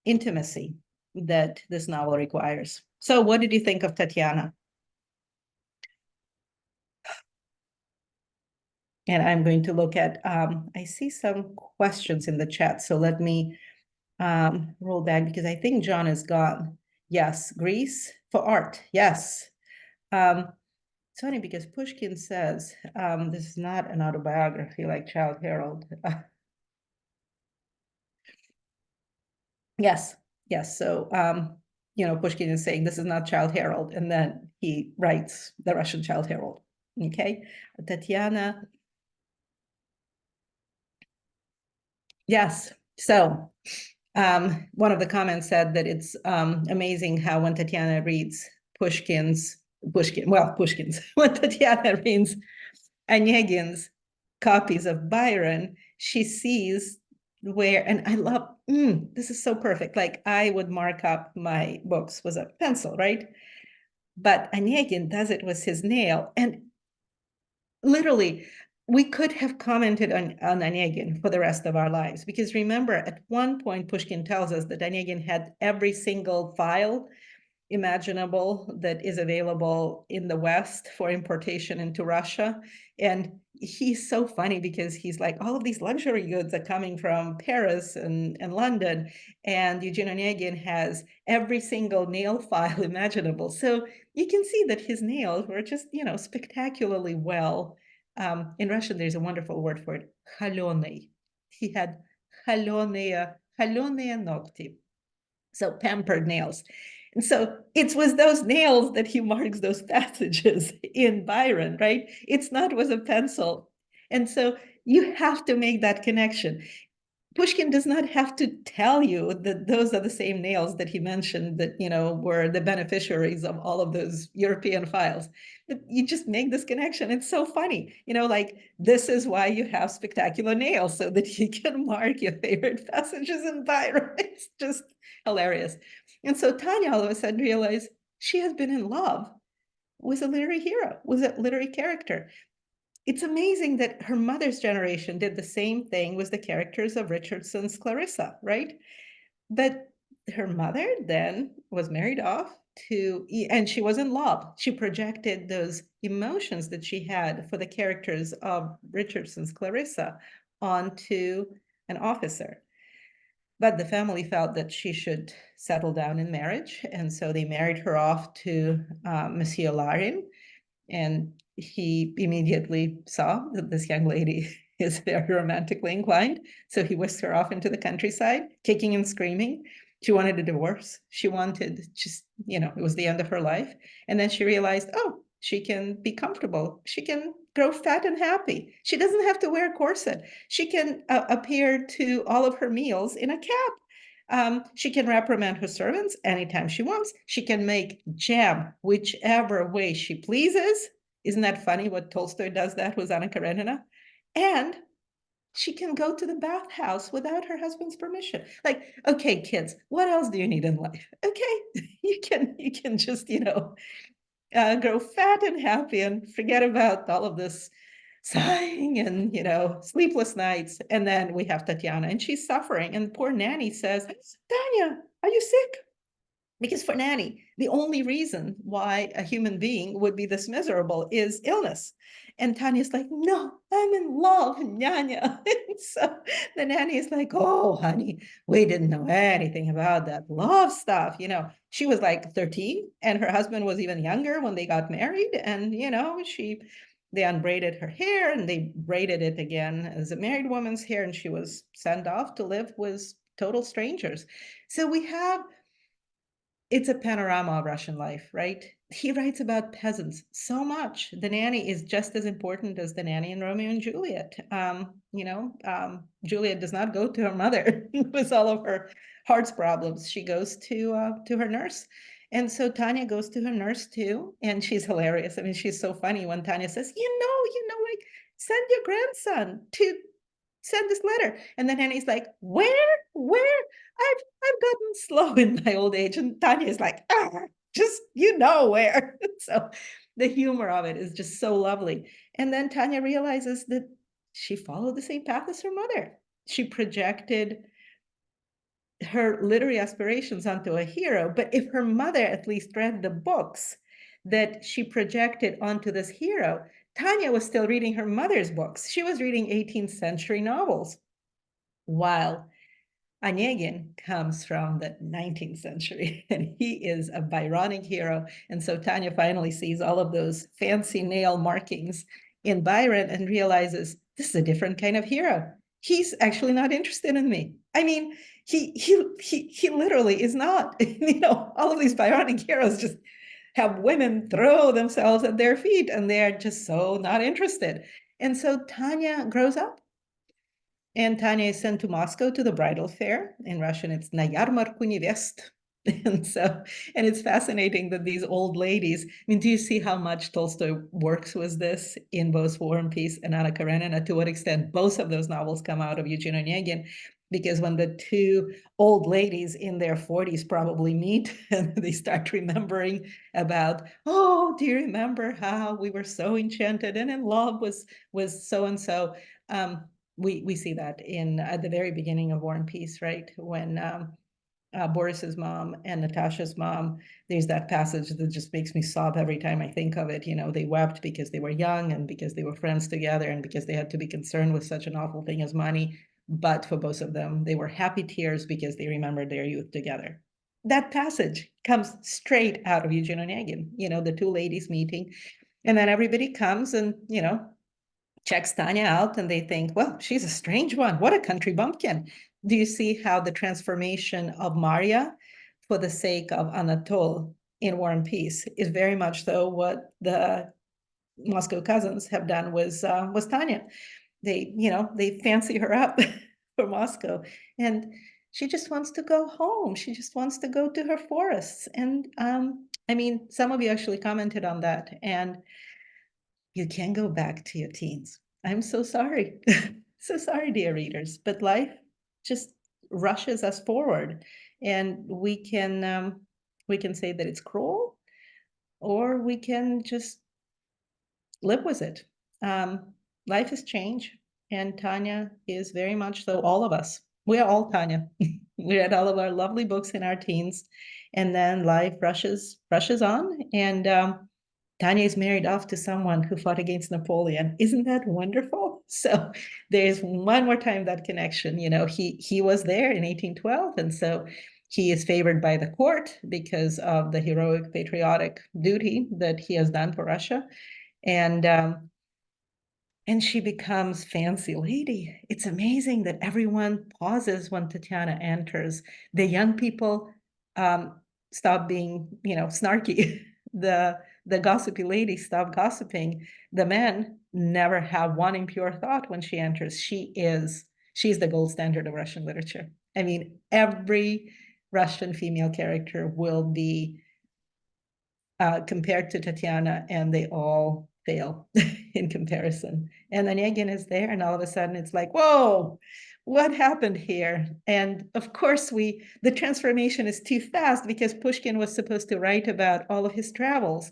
intimacy that this novel requires. So what did you think of Tatiana? And I'm going to look at, I see some questions in the chat. So let me roll back because I think John is gone. Yes, Greece for art. Yes. It's funny because Pushkin says this is not an autobiography like Childe Harold. Yes, yes. So, Pushkin is saying this is not Childe Harold, and then he writes the Russian Childe Harold. Okay, Tatiana. Yes. So, one of the comments said that it's amazing how when Tatiana reads Pushkin's, when Tatiana reads Onegin's copies of Byron, she sees where, and I love, this is so perfect. Like I would mark up my books with a pencil, right? But Onegin does it with his nail. And literally, we could have commented on Onegin for the rest of our lives. Because remember, at one point, Pushkin tells us that Onegin had every single file imaginable that is available in the West for importation into Russia. And he's so funny because he's like, all of these luxury goods are coming from Paris and London. And Eugene Onegin has every single nail file imaginable. So you can see that his nails were just, spectacularly well. In Russian, there's a wonderful word for it, холёный. He had холёные nогти. So pampered nails. And so it was those nails that he marks those passages in Byron, right? It's not with a pencil. And so you have to make that connection. Pushkin does not have to tell you that those are the same nails that he mentioned that, were the beneficiaries of all of those European files. But you just make this connection. It's so funny, like this is why you have spectacular nails so that you can mark your favorite passages in Byron. It's just hilarious. And so Tanya all of a sudden realized she has been in love with a literary hero, with a literary character. It's amazing that her mother's generation did the same thing with the characters of Richardson's Clarissa, right? But her mother then was married off and she was in love. She projected those emotions that she had for the characters of Richardson's Clarissa onto an officer. But the family felt that she should settle down in marriage. And so they married her off to Monsieur Larin, and he immediately saw that this young lady is very romantically inclined. So he whisked her off into the countryside, kicking and screaming. She wanted a divorce. She wanted just, it was the end of her life. And then she realized, oh, she can be comfortable. She can grow fat and happy. She doesn't have to wear a corset. She can appear to all of her meals in a cap. She can reprimand her servants anytime she wants. She can make jam whichever way she pleases. Isn't that funny what Tolstoy does that with Anna Karenina? And she can go to the bathhouse without her husband's permission. Like, okay, kids, what else do you need in life? Okay, you can just, grow fat and happy and forget about all of this sighing and sleepless nights. And then we have Tatiana, and she's suffering, and poor Nanny says, Tanya, are you sick? Because for Nanny, the only reason why a human being would be this miserable is illness. And Tanya's like, no, I'm in love, Nyanya. And so the Nanny is like, oh, honey, we didn't know anything about that love stuff. She was like 13 and her husband was even younger when they got married. And, they unbraided her hair and they braided it again as a married woman's hair. And she was sent off to live with total strangers. So it's a panorama of Russian life, right? He writes about peasants so much. The nanny is just as important as the nanny in Romeo and Juliet. Juliet does not go to her mother with all of her heart's problems. She goes to her nurse. And so Tanya goes to her nurse too, and she's hilarious. I mean, she's so funny when Tanya says, like, send your grandson to send this letter. And then Henny's like, where? I've gotten slow in my old age. And Tanya is like, just, where. So the humor of it is just so lovely. And then Tanya realizes that she followed the same path as her mother. She projected her literary aspirations onto a hero, but if her mother at least read the books that she projected onto this hero, Tanya was still reading her mother's books. She was reading 18th century novels, while Onegin comes from the 19th century, and he is a Byronic hero. And so Tanya finally sees all of those fancy nail markings in Byron and realizes this is a different kind of hero. He's actually not interested in me. I mean, he literally is not. All of these Byronic heroes just have women throw themselves at their feet, and they're just so not interested. And so Tanya grows up, and Tanya is sent to Moscow to the bridal fair. In Russian, it's Na Yarmarku Nevest. And it's fascinating that these old ladies, I mean, do you see how much Tolstoy works with this in both War and Peace and Anna Karenina? To what extent both of those novels come out of Eugene Onegin? Because when the two old ladies in their 40s probably meet and they start remembering about, oh, do you remember how we were so enchanted and in love with so-and-so? We see that at the very beginning of War and Peace, right? When Boris's mom and Natasha's mom, there's that passage that just makes me sob every time I think of it. They wept because they were young and because they were friends together and because they had to be concerned with such an awful thing as money. But for both of them, they were happy tears because they remembered their youth together. That passage comes straight out of Eugene Onegin, the two ladies meeting. And then everybody comes and, checks Tanya out, and they think, well, she's a strange one. What a country bumpkin. Do you see how the transformation of Maria for the sake of Anatole in War and Peace is very much so what the Moscow cousins have done with Tanya? They fancy her up for Moscow, and she just wants to go home. She just wants to go to her forests. And I mean, some of you actually commented on that, and you can go back to your teens. I'm so sorry. So sorry, dear readers, but life just rushes us forward, and we can say that it's cruel, or we can just live with it. Life is change, and Tanya is very much so. All of us, we are all Tanya. We read all of our lovely books in our teens, and then life rushes on, and Tanya is married off to someone who fought against Napoleon. Isn't that wonderful? So there's one more time that connection. He was there in 1812, and so he is favored by the court because of the heroic patriotic duty that he has done for Russia. And she becomes fancy lady. It's amazing that everyone pauses when Tatiana enters. The young people stop being, snarky. The gossipy ladies stop gossiping. The men never have one impure thought when she enters. She's the gold standard of Russian literature. I mean, every Russian female character will be compared to Tatiana, and they all fail in comparison. And then Onegin is there, and all of a sudden it's like, whoa, what happened here? And of course, the transformation is too fast because Pushkin was supposed to write about all of his travels.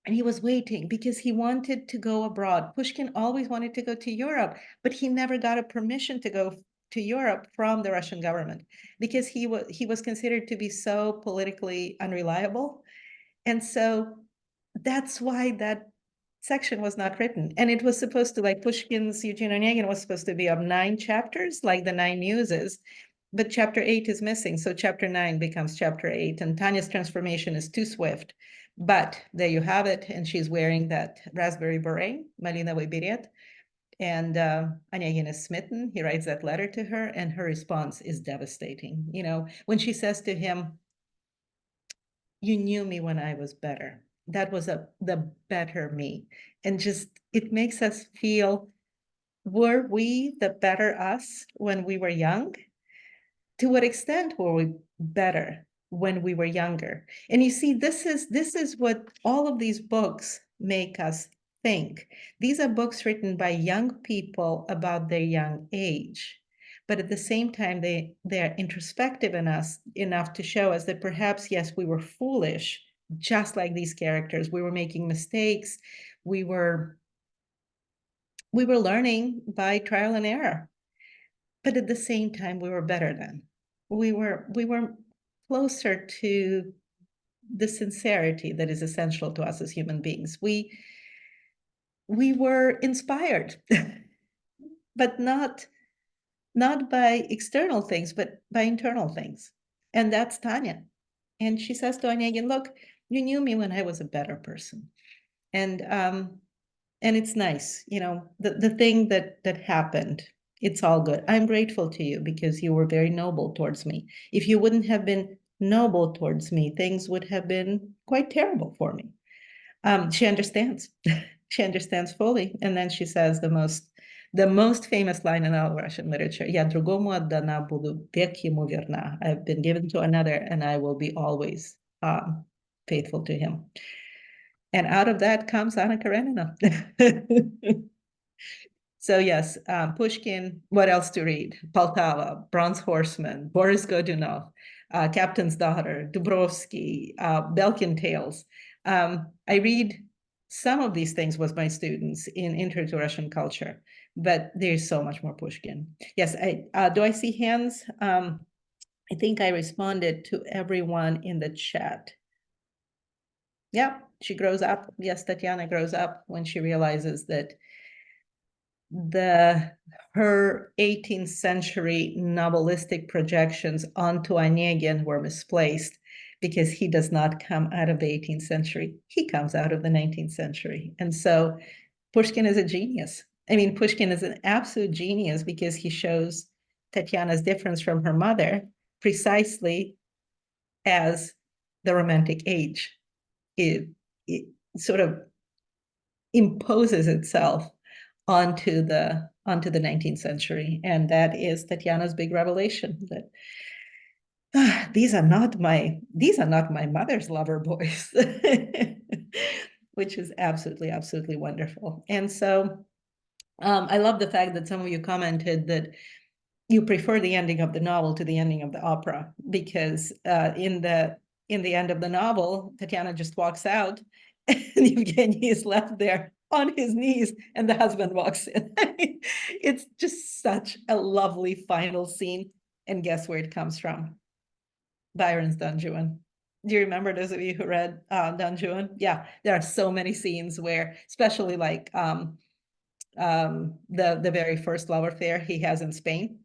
And he was waiting because he wanted to go abroad. Pushkin always wanted to go to Europe, but he never got a permission to go to Europe from the Russian government because he was considered to be so politically unreliable. And so that's why that section was not written. And it was supposed to, like Pushkin's Eugene Onegin was supposed to be of 9 chapters, like the 9 muses, but chapter 8 is missing. So chapter 9 becomes chapter 8, and Tanya's transformation is too swift. But there you have it. And she's wearing that raspberry beret, Malinovoy beret. And Onegin is smitten. He writes that letter to her, and her response is devastating. When she says to him, you knew me when I was better. That was the better me. And just, it makes us feel, were we the better us when we were young? To what extent were we better when we were younger? And you see, this is what all of these books make us think. These are books written by young people about their young age. But at the same time, they're introspective in us enough to show us that perhaps, yes, we were foolish, just like these characters. We were making mistakes. We were learning by trial and error. But at the same time, we were better than. We were closer to the sincerity that is essential to us as human beings. We were inspired, but not by external things, but by internal things. And that's Tanya. And she says to Onegin, look, you knew me when I was a better person. And it's nice, the thing that happened, it's all good. I'm grateful to you because you were very noble towards me. If you wouldn't have been noble towards me, things would have been quite terrible for me. She understands. She understands fully. And then she says the most famous line in all Russian literature, "Я другому отдана буду, век ему верна." I've been given to another, and I will be always faithful to him. And out of that comes Anna Karenina. So yes, Pushkin, what else to read? Poltava, Bronze Horseman, Boris Godunov, Captain's Daughter, Dubrovsky, Belkin Tales. I read some of these things with my students in Intro to Russian Culture, but there's so much more Pushkin. Yes, do I see hands? I think I responded to everyone in the chat. Yeah, she grows up. Yes, Tatiana grows up when she realizes that her 18th century novelistic projections onto Onegin were misplaced because he does not come out of the 18th century. He comes out of the 19th century. And so Pushkin is a genius. I mean, Pushkin is an absolute genius because he shows Tatiana's difference from her mother precisely as the Romantic age. It sort of imposes itself onto the 19th century, and that is Tatiana's big revelation that these are not my mother's lover boys, which is absolutely wonderful. And so I love the fact that some of you commented that you prefer the ending of the novel to the ending of the opera, because in the end of the novel, Tatiana just walks out and Evgeny is left there on his knees and the husband walks in. It's just such a lovely final scene. And guess where it comes from? Byron's Don Juan. Do you remember, those of you who read Don Juan? Yeah, there are so many scenes where, especially like the very first love affair he has in Spain,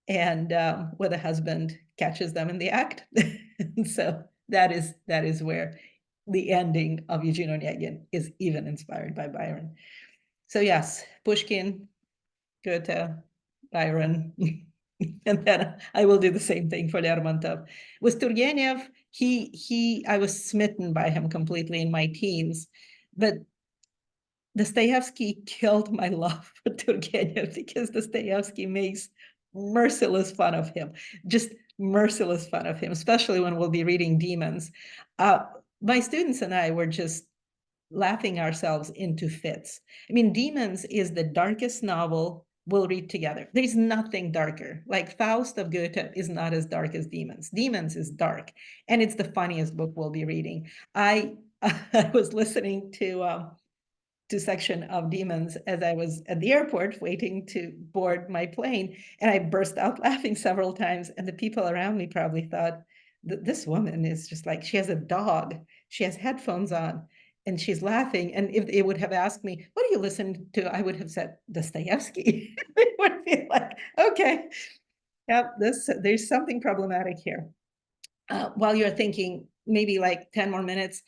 and where the husband catches them in the act. And so that is where the ending of Eugene Onegin is even inspired by Byron. So yes, Pushkin, Goethe, Byron, and then I will do the same thing for Lermontov. With Turgenev, I was smitten by him completely in my teens, but Dostoevsky killed my love for Turgenev because Dostoevsky makes merciless fun of him, just merciless fun of him, especially when we'll be reading Demons. My students and I were just laughing ourselves into fits. I mean, Demons is the darkest novel we'll read together. There's nothing darker. Like Faust of Goethe is not as dark as Demons. Demons is dark, and it's the funniest book we'll be reading. I was listening to section of Demons as I was at the airport waiting to board my plane, and I burst out laughing several times, and the people around me probably thought, this woman is just like, she has a dog, she has headphones on, and she's laughing. And if they would have asked me, what do you listen to, I would have said Dostoevsky. It would be like, okay, yeah, there's something problematic here. While you're thinking, maybe like 10 more minutes,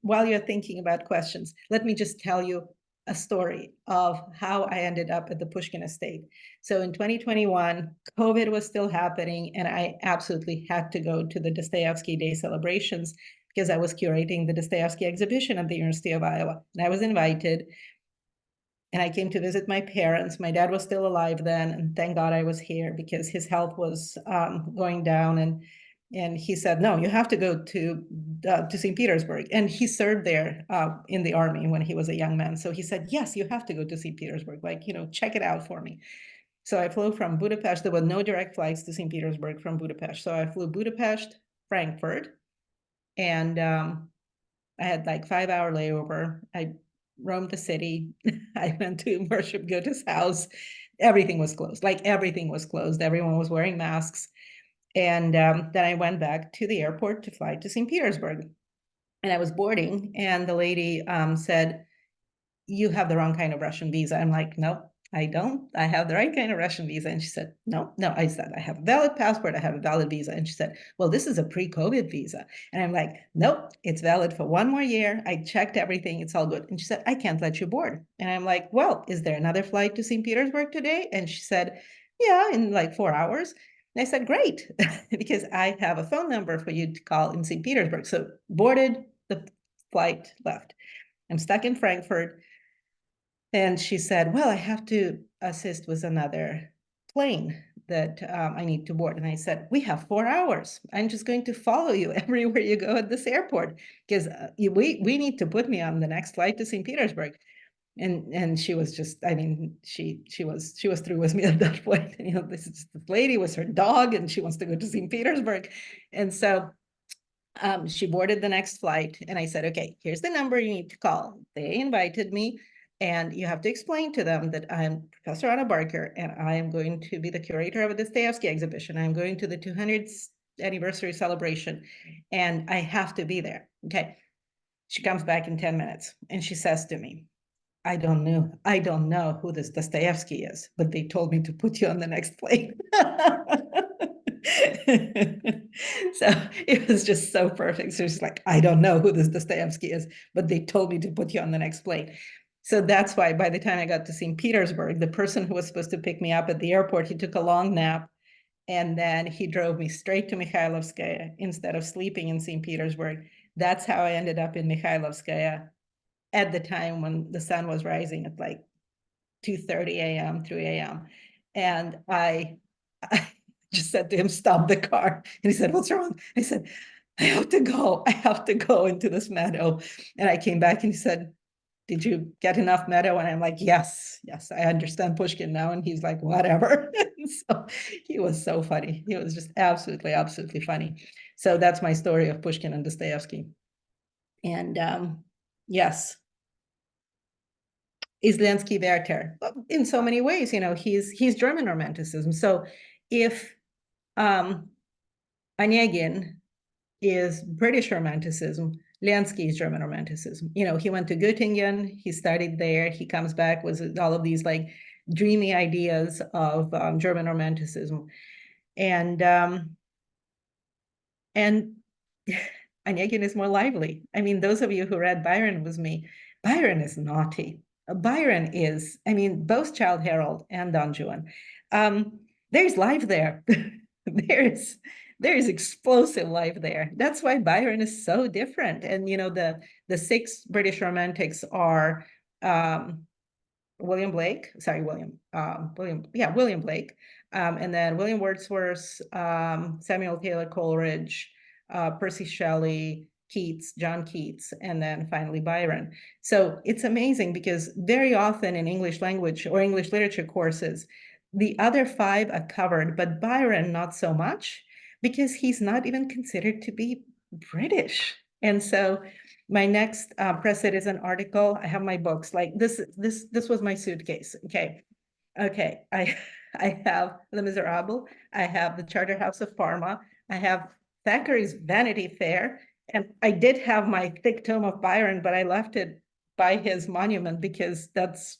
while you're thinking about questions, let me just tell you a story of how I ended up at the Pushkin estate. So in 2021, COVID was still happening, and I absolutely had to go to the Dostoevsky Day celebrations because I was curating the Dostoevsky exhibition at the University of Iowa. And I was invited, and I came to visit my parents. My dad was still alive then, and thank God I was here because his health was going down, and And he said, no, you have to go to St. Petersburg. And he served there in the army when he was a young man. So he said, yes, you have to go to St. Petersburg. Like, check it out for me. So I flew from Budapest. There were no direct flights to St. Petersburg from Budapest. So I flew Budapest, Frankfurt, and I had like 5-hour layover. I roamed the city. I went to worship Goethe's house. Everything was closed. Like everything was closed. Everyone was wearing masks. And then I went back to the airport to fly to St. Petersburg. And I was boarding, and the lady said, you have the wrong kind of Russian visa. I'm like, no, I don't. I have the right kind of Russian visa. And she said, no. I said, I have a valid passport. I have a valid visa. And she said, well, this is a pre-COVID visa. And I'm like, nope, it's valid for 1 more year. I checked everything. It's all good. And she said, I can't let you board. And I'm like, well, is there another flight to St. Petersburg today? And she said, yeah, in like 4 hours. And I said, great, because I have a phone number for you to call in St. Petersburg. So boarded the flight, left. I'm stuck in Frankfurt. And she said, well, I have to assist with another plane that I need to board. And I said, we have 4 hours. I'm just going to follow you everywhere you go at this airport, because we need to put me on the next flight to St. Petersburg. And she was just, I mean, she was through with me at that point. This lady was her dog, and she wants to go to St. Petersburg. And so she boarded the next flight, and I said, okay, here's the number you need to call. They invited me, and you have to explain to them that I'm Professor Anna Barker, and I am going to be the curator of the Dostoevsky exhibition. I'm going to the 200th anniversary celebration, and I have to be there. Okay. She comes back in 10 minutes, and she says to me, I don't know who this Dostoevsky is, but they told me to put you on the next plane. So it was just so perfect. So she's like, I don't know who this Dostoevsky is, but they told me to put you on the next plane. So that's why by the time I got to St. Petersburg, the person who was supposed to pick me up at the airport, he took a long nap, and then he drove me straight to Mikhailovskaya instead of sleeping in St. Petersburg. That's how I ended up in Mikhailovskaya at the time when the sun was rising at like 2:30 a.m., 3 a.m. And I just said to him, stop the car. And he said, what's wrong? I said, I have to go. I have to go into this meadow. And I came back, and he said, did you get enough meadow? And I'm like, yes, I understand Pushkin now. And he's like, whatever. So he was so funny. He was just absolutely, absolutely funny. So that's my story of Pushkin and Dostoevsky. And yes, is Lenski Werther in so many ways. He's German Romanticism. So if Onegin is British Romanticism, Lenski is German Romanticism. He went to Göttingen, he studied there, he comes back with all of these like dreamy ideas of German Romanticism. And Onegin is more lively. I mean, those of you who read Byron with me, Byron is naughty. Byron is, I mean, both Childe Harold and Don Juan. There's life there. there's explosive life there. That's why Byron is so different. And the 6 British Romantics are William Blake, William Blake, and then William Wordsworth, Samuel Taylor Coleridge, Percy Shelley, Keats, John Keats, and then finally Byron. So it's amazing because very often in English language or English literature courses, the other 5 are covered, but Byron not so much, because he's not even considered to be British. And so my next press citizen article, I have my books. Like this was my suitcase. Okay. I have Les Miserables. I have the Charterhouse of Parma. I have Thackeray's Vanity Fair. And I did have my thick tome of Byron, but I left it by his monument because that's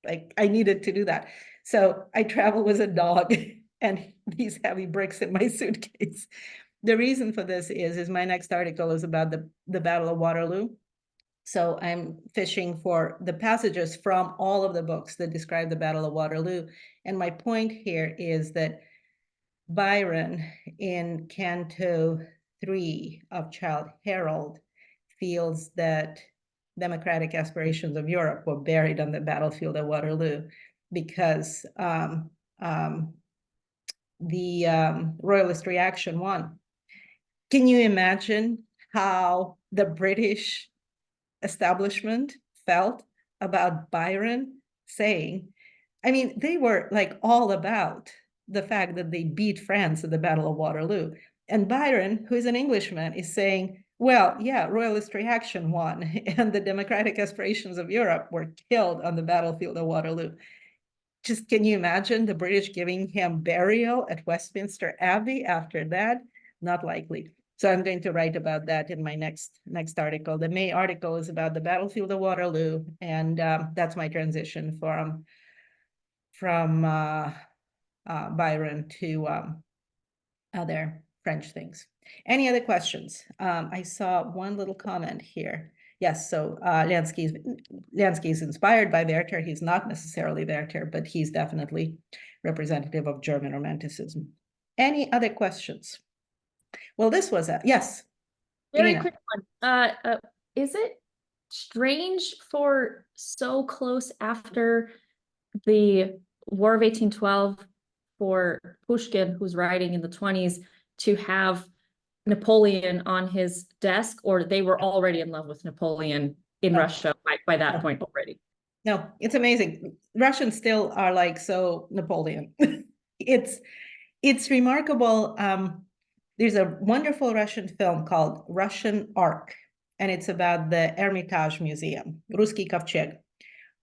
like, I needed to do that. So I travel with a dog and these heavy bricks in my suitcase. The reason for this is my next article is about the Battle of Waterloo. So I'm fishing for the passages from all of the books that describe the Battle of Waterloo. And my point here is that Byron in Canto 3 of Childe Harold feels that democratic aspirations of Europe were buried on the battlefield of Waterloo because the royalist reaction won. can you imagine how the British establishment felt about Byron saying, I mean, they were like all about the fact that they beat France at the Battle of Waterloo. And Byron, who is an Englishman, is saying, well, yeah, royalist reaction won, and the democratic aspirations of Europe were killed on the battlefield of Waterloo. Just can you imagine the British giving him burial at Westminster Abbey after that? Not likely. So I'm going to write about that in my next article. The May article is about the battlefield of Waterloo, and that's my transition from Byron to other French things. Any other questions? I saw one little comment here. Yes, so Lansky is inspired by Werther. He's not necessarily Werther, but he's definitely representative of German Romanticism. Any other questions? Well, this was a yes. Very Irina. quick one. Is it strange for so close after the War of 1812 for Pushkin, who's writing in the 20s, to have Napoleon on his desk, or they were already in love with Napoleon in Russia by that point already? No, it's amazing. Russians still are like so Napoleon. It's remarkable. There's a wonderful Russian film called Russian Ark, and it's about the Hermitage Museum, Ruski Kovcheg.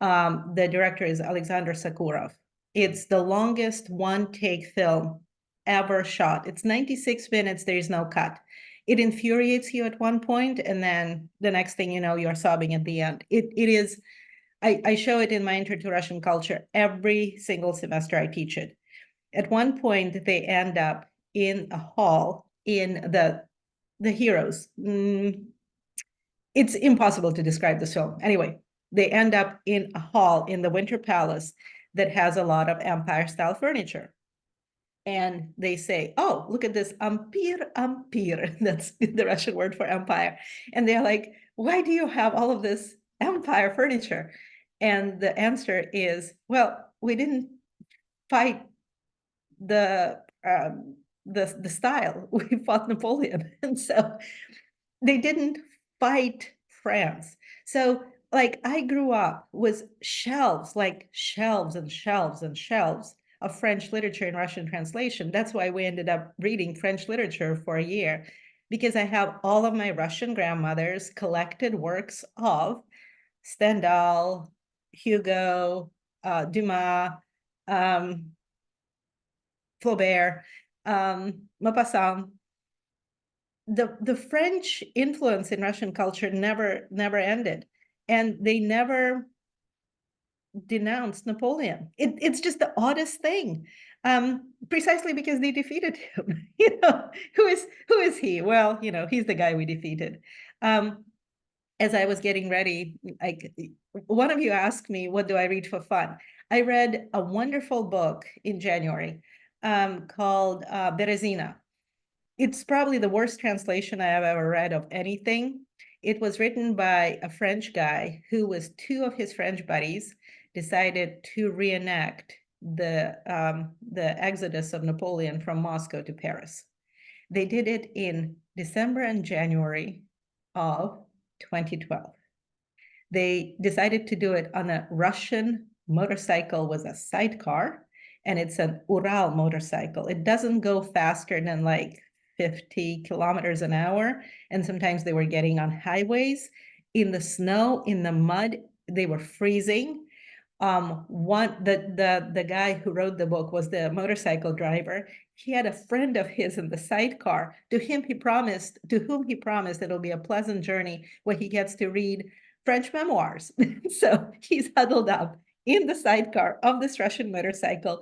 The director is Alexander Sakurov. It's the longest one-take film ever shot. It's 96 minutes. There is no cut. It infuriates you at one point, and then the next thing you know, you're sobbing at the end. It is. I show it in my Intro to Russian Culture every single semester I teach it. At one point, they end up in a hall in the heroes. It's impossible to describe this film. Anyway, they end up in a hall in the Winter Palace that has a lot of Empire-style furniture. And they say, oh, look at this, Empire. That's the Russian word for empire. And they're like, why do you have all of this empire furniture? And the answer is, well, we didn't fight the style. We fought Napoleon. And so they didn't fight France. So like I grew up with shelves, like shelves and shelves and shelves of French literature in Russian translation. That's why we ended up reading French literature for a year, because I have all of my Russian grandmother's collected works of Stendhal, Hugo, Dumas, Flaubert, Maupassant. The French influence in Russian culture never ended, and they never denounced Napoleon. It's just the oddest thing, precisely because they defeated him. Who is he? Well, he's the guy we defeated. As I was getting ready, like one of you asked me, what do I read for fun? I read a wonderful book in January called Berezina. It's probably the worst translation I have ever read of anything. It was written by a French guy who, with two of his French buddies, decided to reenact the exodus of Napoleon from Moscow to Paris. They did it in December and January of 2012. They decided to do it on a Russian motorcycle with a sidecar, and it's an Ural motorcycle. It doesn't go faster than like 50 kilometers an hour. And sometimes they were getting on highways in the snow, in the mud. They were freezing. The guy who wrote the book was the motorcycle driver. He had a friend of his in the sidecar. To whom he promised it'll be a pleasant journey where he gets to read French memoirs. So he's huddled up in the sidecar of this Russian motorcycle,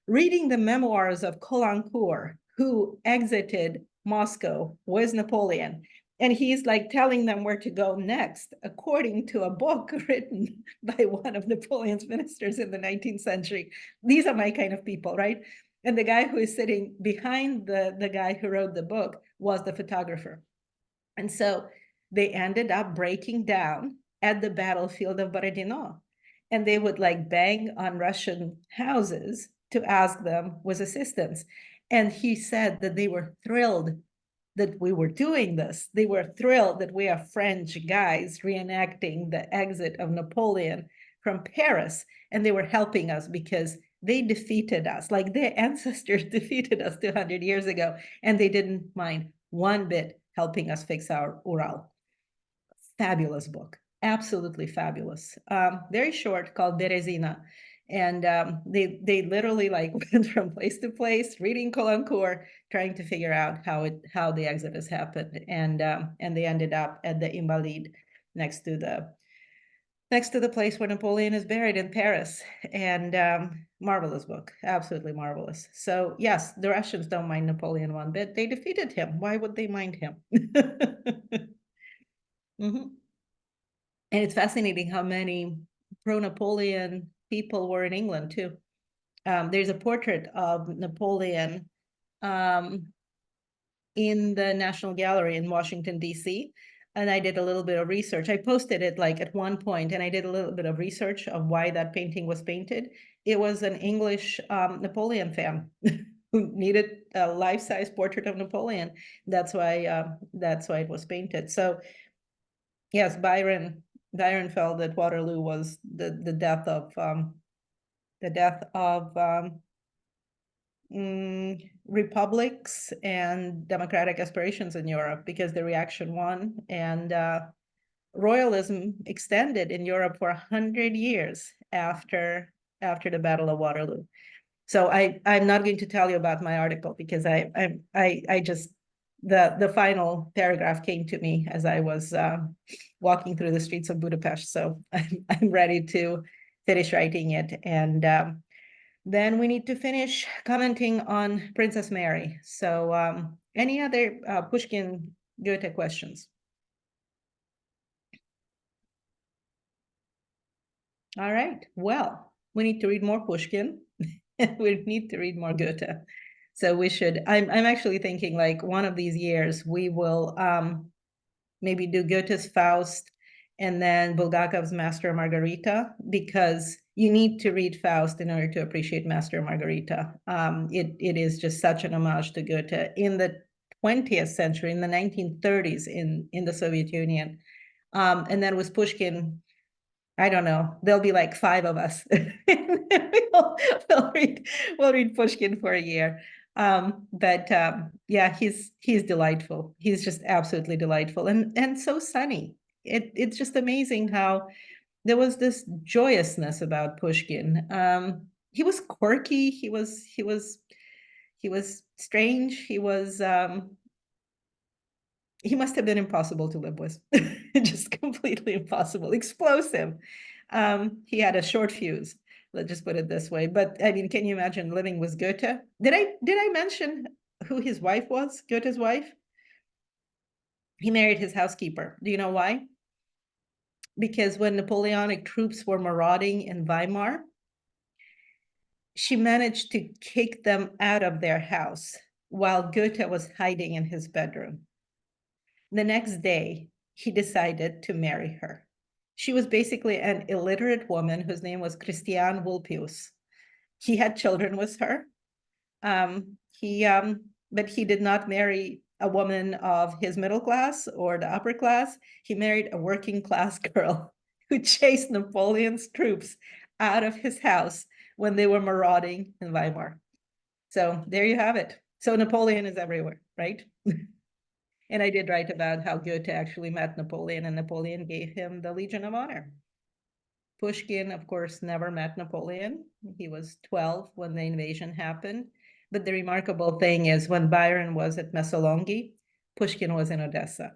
reading the memoirs of Caulaincourt, who exited Moscow with Napoleon. And he's like telling them where to go next, according to a book written by one of Napoleon's ministers in the 19th century. These are my kind of people, right? And the guy who is sitting behind the guy who wrote the book was the photographer. And so they ended up breaking down at the battlefield of Borodino. And they would like bang on Russian houses to ask them with assistance. And he said that they were thrilled that we were doing this. They were thrilled that we are French guys reenacting the exit of Napoleon from Paris. And they were helping us because they defeated us, like their ancestors defeated us 200 years ago, and they didn't mind one bit helping us fix our Ural. Fabulous book, absolutely fabulous. Very short, called Berezina. And they literally like went from place to place, reading Caulaincourt, trying to figure out how the exodus happened, and they ended up at the Invalides next to the place where Napoleon is buried in Paris. And marvelous book, absolutely marvelous. So yes, the Russians don't mind Napoleon one bit. They defeated him. Why would they mind him? Mhm. And it's fascinating how many pro-Napoleon people were in England too. There's a portrait of Napoleon in the National Gallery in Washington, D.C. And I did a little bit of research. I posted it like at one point, and I did a little bit of research of why that painting was painted. It was an English Napoleon fan who needed a life-size portrait of Napoleon. That's why it was painted. So yes, Byron felt that Waterloo was the death of republics and democratic aspirations in Europe, because the reaction won, and royalism extended in Europe for 100 years after the Battle of Waterloo. So I'm not going to tell you about my article, because I just the final paragraph came to me as I was walking through the streets of Budapest. So I'm ready to finish writing it, and then we need to finish commenting on Princess Mary. So any other Pushkin Goethe questions? All right. Well, we need to read more Pushkin. We need to read more Goethe. So we should. I'm actually thinking like one of these years we will maybe do Goethe's Faust and then Bulgakov's Master and Margarita, because you need to read Faust in order to appreciate Master and Margarita. It is just such an homage to Goethe in the 20th century, in the 1930s in the Soviet Union. And then with Pushkin, I don't know, there'll be like 5 of us. we'll read Pushkin for a year. But yeah, he's delightful. He's just absolutely delightful, and so sunny. It's just amazing how there was this joyousness about Pushkin. He was quirky. He was strange. He must have been impossible to live with. Just completely impossible. Explosive. He had a short fuse. Let's just put it this way. But I mean, can you imagine living with Goethe? Did I mention who his wife was? Goethe's wife? He married his housekeeper. Do you know why? Because when Napoleonic troops were marauding in Weimar, she managed to kick them out of their house while Goethe was hiding in his bedroom. The next day, he decided to marry her. She was basically an illiterate woman whose name was Christiane Vulpius. He had children with her. But he did not marry a woman of his middle class or the upper class. He married a working class girl who chased Napoleon's troops out of his house when they were marauding in Weimar. So there you have it. So Napoleon is everywhere, right? And I did write about how Goethe actually met Napoleon, and Napoleon gave him the Legion of Honor. Pushkin, of course, never met Napoleon. He was 12 when the invasion happened. But the remarkable thing is when Byron was at Messolongi, Pushkin was in Odessa.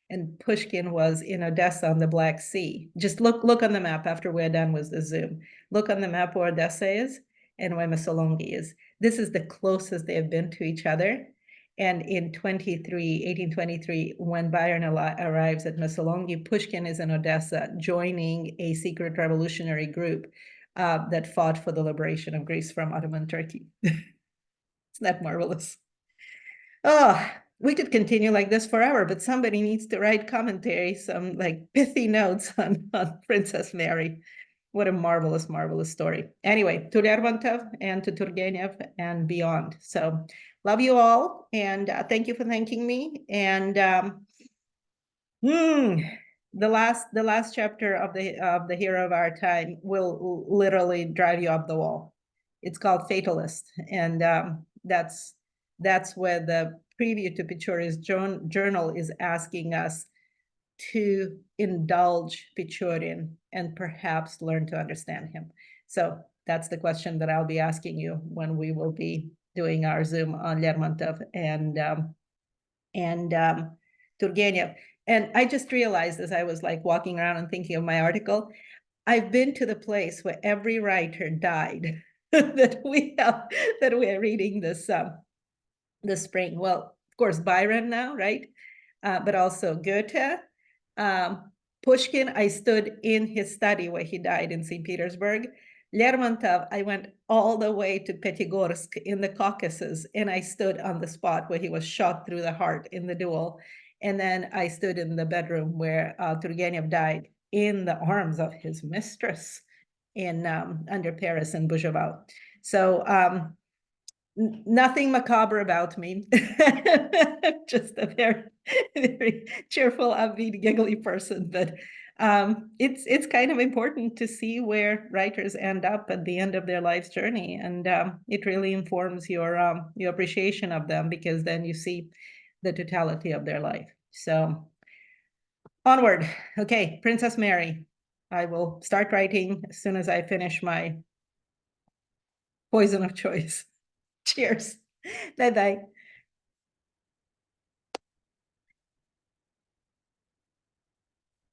And Pushkin was in Odessa on the Black Sea. Just look on the map after we're done with the Zoom. Look on the map where Odessa is and where Messolongi is. This is the closest they have been to each other. And in 1823, when Byron arrives at Messolongi, Pushkin is in Odessa, joining a secret revolutionary group that fought for the liberation of Greece from Ottoman Turkey. Isn't that marvelous? Oh, we could continue like this forever, but somebody needs to write commentary, some like pithy notes on Princess Mary. what a marvelous, marvelous story. Anyway, to Lermontov and to Turgenev and beyond. So love you all, and thank you for thanking me. And the last chapter of the hero of our time will literally drive you up the wall. It's called Fatalist, and that's where the preview to Pichuri's journal is asking us to indulge Pichurin and perhaps learn to understand him. So that's the question that I'll be asking you when we will be doing our Zoom on Lermontov and Turgenev. And I just realized as I was like walking around and thinking of my article, I've been to the place where every writer died that we are reading this spring. Well, of course, Byron now, right? But also Goethe, Pushkin. I stood in his study where he died in St. Petersburg. Lermontov, I went all the way to Petigorsk in the Caucasus, and I stood on the spot where he was shot through the heart in the duel. And then I stood in the bedroom where Turgenev died in the arms of his mistress in under Paris and Bougival. So nothing macabre about me. Just a very, very cheerful, upbeat, giggly person. But it's kind of important to see where writers end up at the end of their life's journey, and it really informs your appreciation of them, because then you see the totality of their life. So onward. Okay, Princess Mary. I will start writing as soon as I finish my poison of choice. Cheers. Bye-bye.